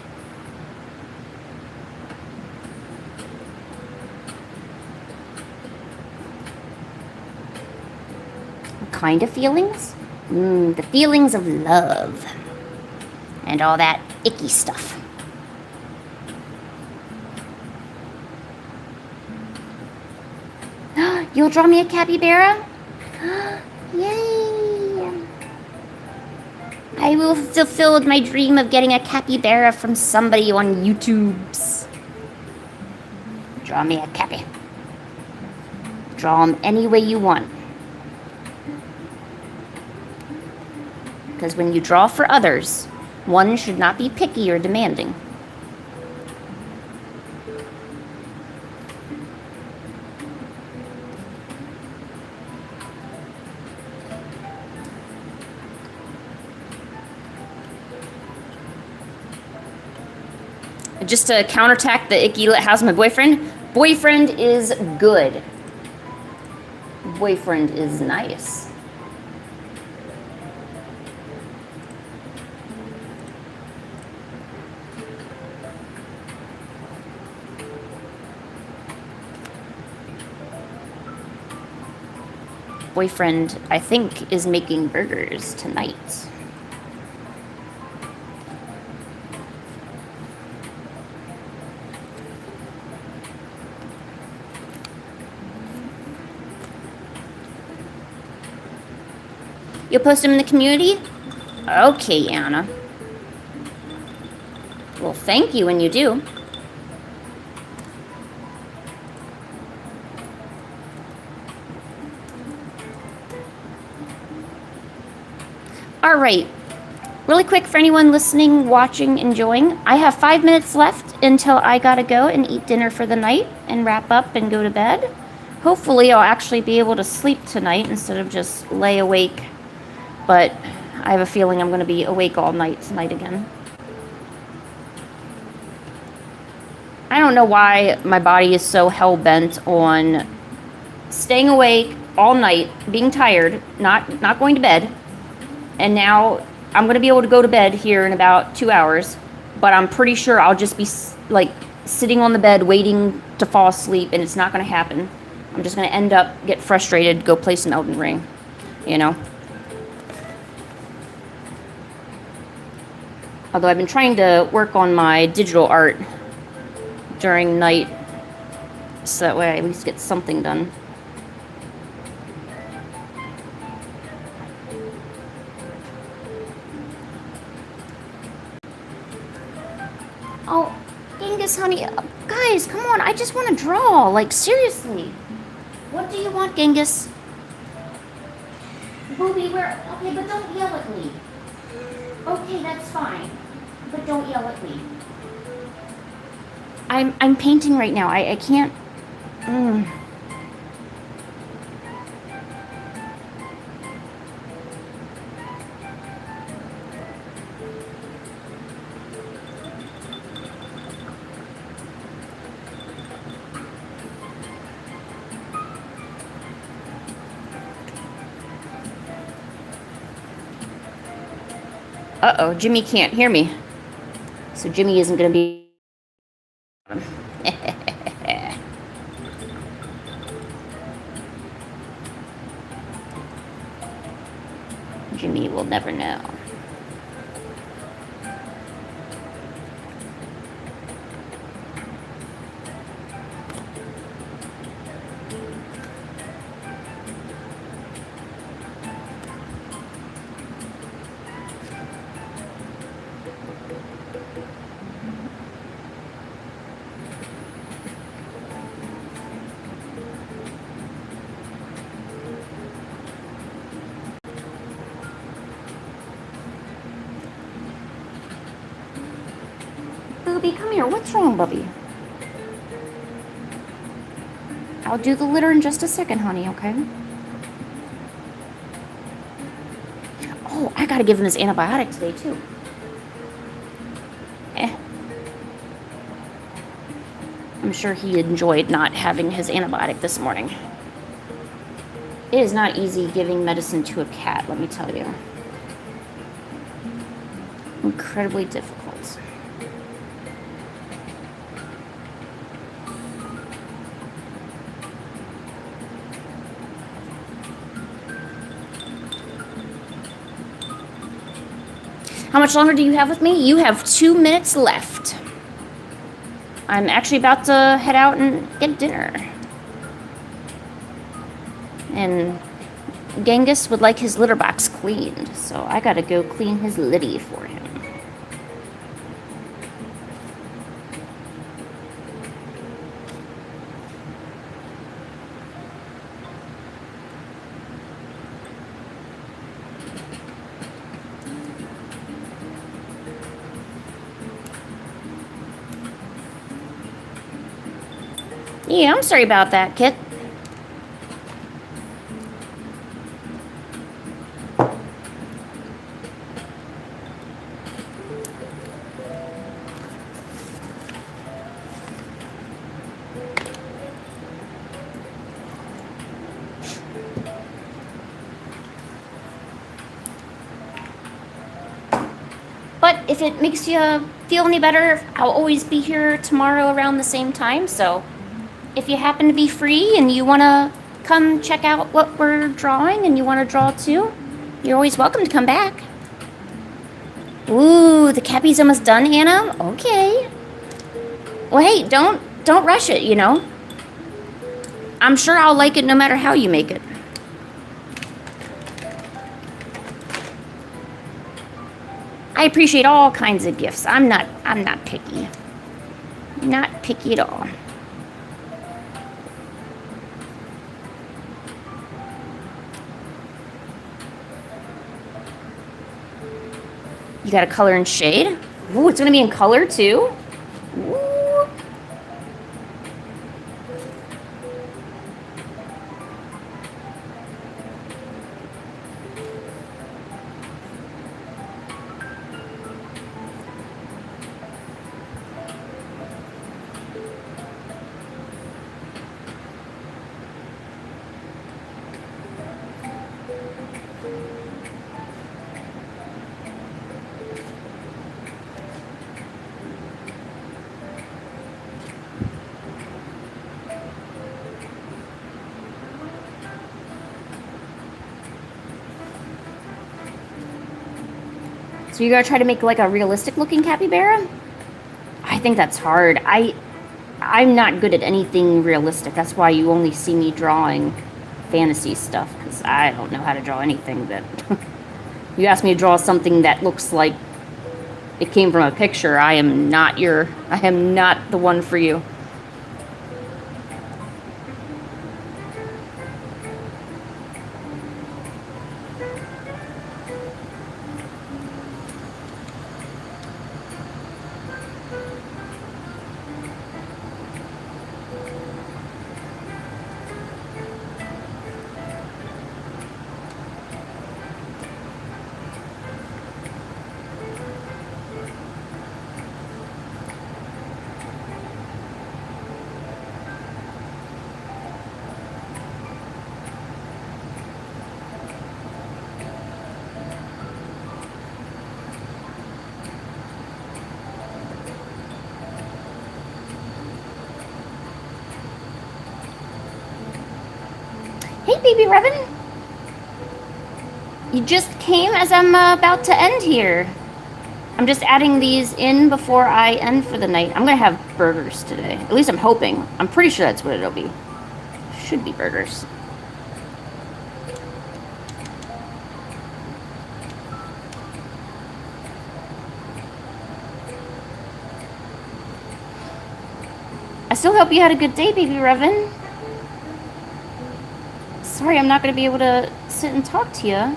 Speaker 2: Kind of feelings? The feelings of love. And all that icky stuff. You'll draw me a capybara? Yay! I will fulfill my dream of getting a capybara from somebody on YouTube's. Draw me a cappy. Draw them any way you want. Because when you draw for others, one should not be picky or demanding. Just to counterattack the icky, how's my boyfriend? Boyfriend is good. Boyfriend is nice. Boyfriend, I think, is making burgers tonight. You'll post them in the community? Okay, Anna. Well, thank you when you do. All right, really quick for anyone listening, watching, enjoying, I have 5 minutes left until I gotta go and eat dinner for the night and wrap up and go to bed. Hopefully I'll actually be able to sleep tonight instead of just lay awake, but I have a feeling I'm gonna be awake all night tonight again. I don't know why my body is so hell-bent on staying awake all night, being tired, not going to bed. And now I'm going to be able to go to bed here in about 2 hours, but I'm pretty sure I'll just be like sitting on the bed waiting to fall asleep, and it's not going to happen. I'm just going to end up, get frustrated, go play some Elden Ring, you know? Although I've been trying to work on my digital art during night, so that way I at least get something done. Oh, Genghis, honey, guys, come on, I just want to draw, like, seriously. What do you want, Genghis? Booby, where? Okay, but don't yell at me. Okay, that's fine, but don't yell at me. I'm painting right now. I can't. Uh-oh, Jimmy can't hear me. So Jimmy isn't going to be... Jimmy will never know. Booby, come here. What's wrong, Bubby? I'll do the litter in just a second, honey, okay? Oh, I gotta give him his antibiotic today, too. I'm sure he enjoyed not having his antibiotic this morning. It is not easy giving medicine to a cat, let me tell you. Incredibly difficult. How much longer do you have with me? You have 2 minutes left. I'm actually about to head out and get dinner. And Genghis would like his litter box cleaned, so I gotta go clean his litty for him. Yeah, I'm sorry about that, Kit. But if it makes you feel any better, I'll always be here tomorrow around the same time, so if you happen to be free and you want to come check out what we're drawing and you want to draw too, you're always welcome to come back. Ooh, the cappy's almost done, Anna? Okay. Well, hey, don't rush it, you know. I'm sure I'll like it no matter how you make it. I appreciate all kinds of gifts. I'm not picky. Not picky at all. You got a color and shade? Ooh, it's gonna be in color too? Ooh. So you're gonna try to make like a realistic looking capybara? I think that's hard. I'm not good at anything realistic. That's why you only see me drawing fantasy stuff, because I don't know how to draw anything that... You ask me to draw something that looks like it came from a picture, I am not the one for you. Hey, baby Revan. You just came as I'm about to end here. I'm just adding these in before I end for the night. I'm gonna have burgers today. At least I'm hoping. I'm pretty sure that's what it'll be. Should be burgers. I still hope you had a good day, baby Revan. Sorry, I'm not going to be able to sit and talk to you.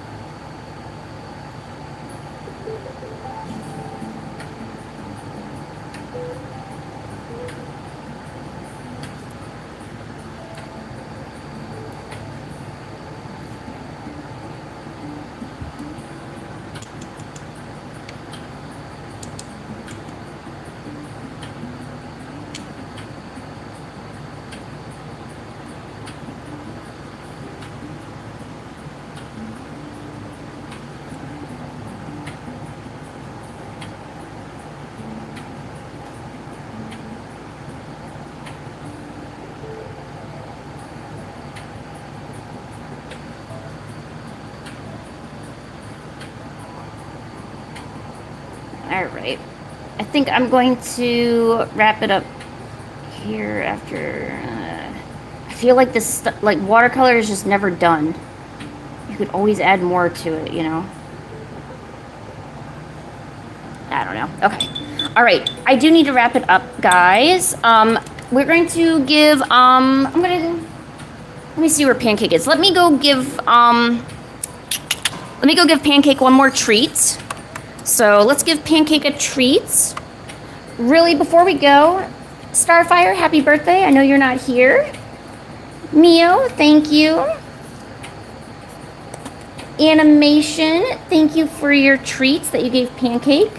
Speaker 2: Alright. I think I'm going to wrap it up here after... I feel like this... like, watercolor is just never done. You could always add more to it, you know? I don't know. Okay. Alright. I do need to wrap it up, guys. We're going to give... I'm gonna... Let me see where Pancake is. Let me go give Pancake one more treat. So let's give Pancake a treat. Really, before we go, Starfire, happy birthday. I know you're not here. Mio, thank you. Animation, thank you for your treats that you gave Pancake.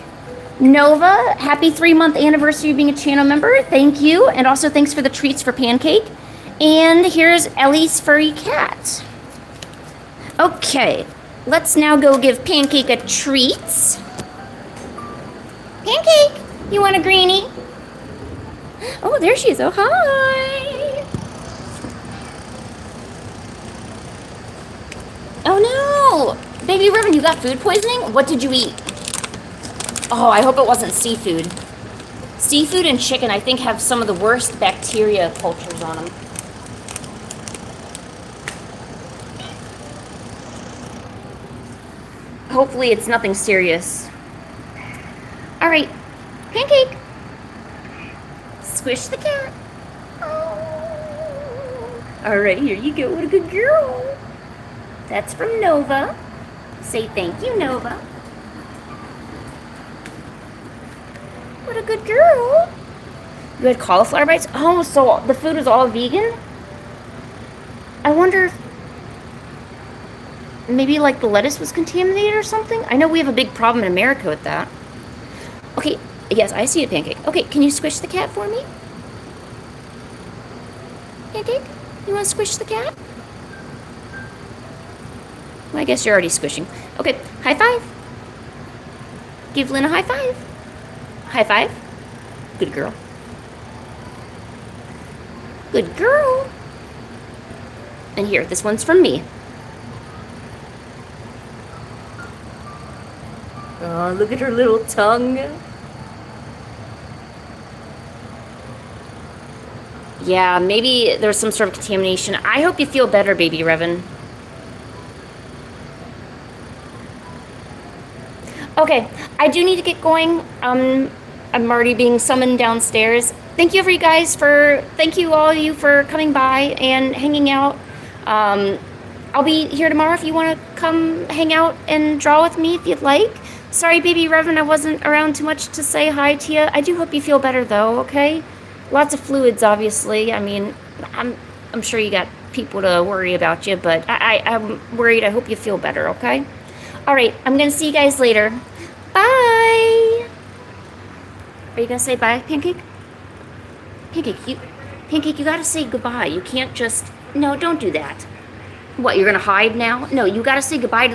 Speaker 2: Nova, happy 3-month anniversary of being a channel member. Thank you. And also thanks for the treats for Pancake. And here's Ellie's furry cat. Okay, let's now go give Pancake a treat. Pancake, you want a greenie? Oh, there she is. Oh, hi. Oh, no. Baby Revan, you got food poisoning? What did you eat? Oh, I hope it wasn't seafood. Seafood and chicken, I think, have some of the worst bacteria cultures on them. Hopefully it's nothing serious. All right, Pancake. Squish the cat. Oh. All right, here you go. What a good girl. That's from Nova. Say thank you, Nova. What a good girl. You had cauliflower bites? Oh, so the food was all vegan? I wonder if maybe like the lettuce was contaminated or something? I know we have a big problem in America with that. Okay, yes, I see it, Pancake. Okay, can you squish the cat for me? Pancake, you want to squish the cat? Well, I guess you're already squishing. Okay, high five. Give Lynn a high five. High five. Good girl. Good girl. And here, this one's from me. Oh, look at her little tongue. Yeah, maybe there's some sort of contamination. I hope you feel better, baby Revan. Okay, I do need to get going. I'm already being summoned downstairs. Thank you thank you all of you for coming by and hanging out. I'll be here tomorrow if you want to come hang out and draw with me if you'd like. Sorry, baby Revan, I wasn't around too much to say hi to you. I do hope you feel better though, okay? Lots of fluids, obviously. I mean, I'm sure you got people to worry about you, but I'm worried. I hope you feel better, okay? All right, I'm going to see you guys later. Bye! Are you going to say bye, Pancake? Pancake, you got to say goodbye. You can't just... No, don't do that. What, you're going to hide now? No, you got to say goodbye to the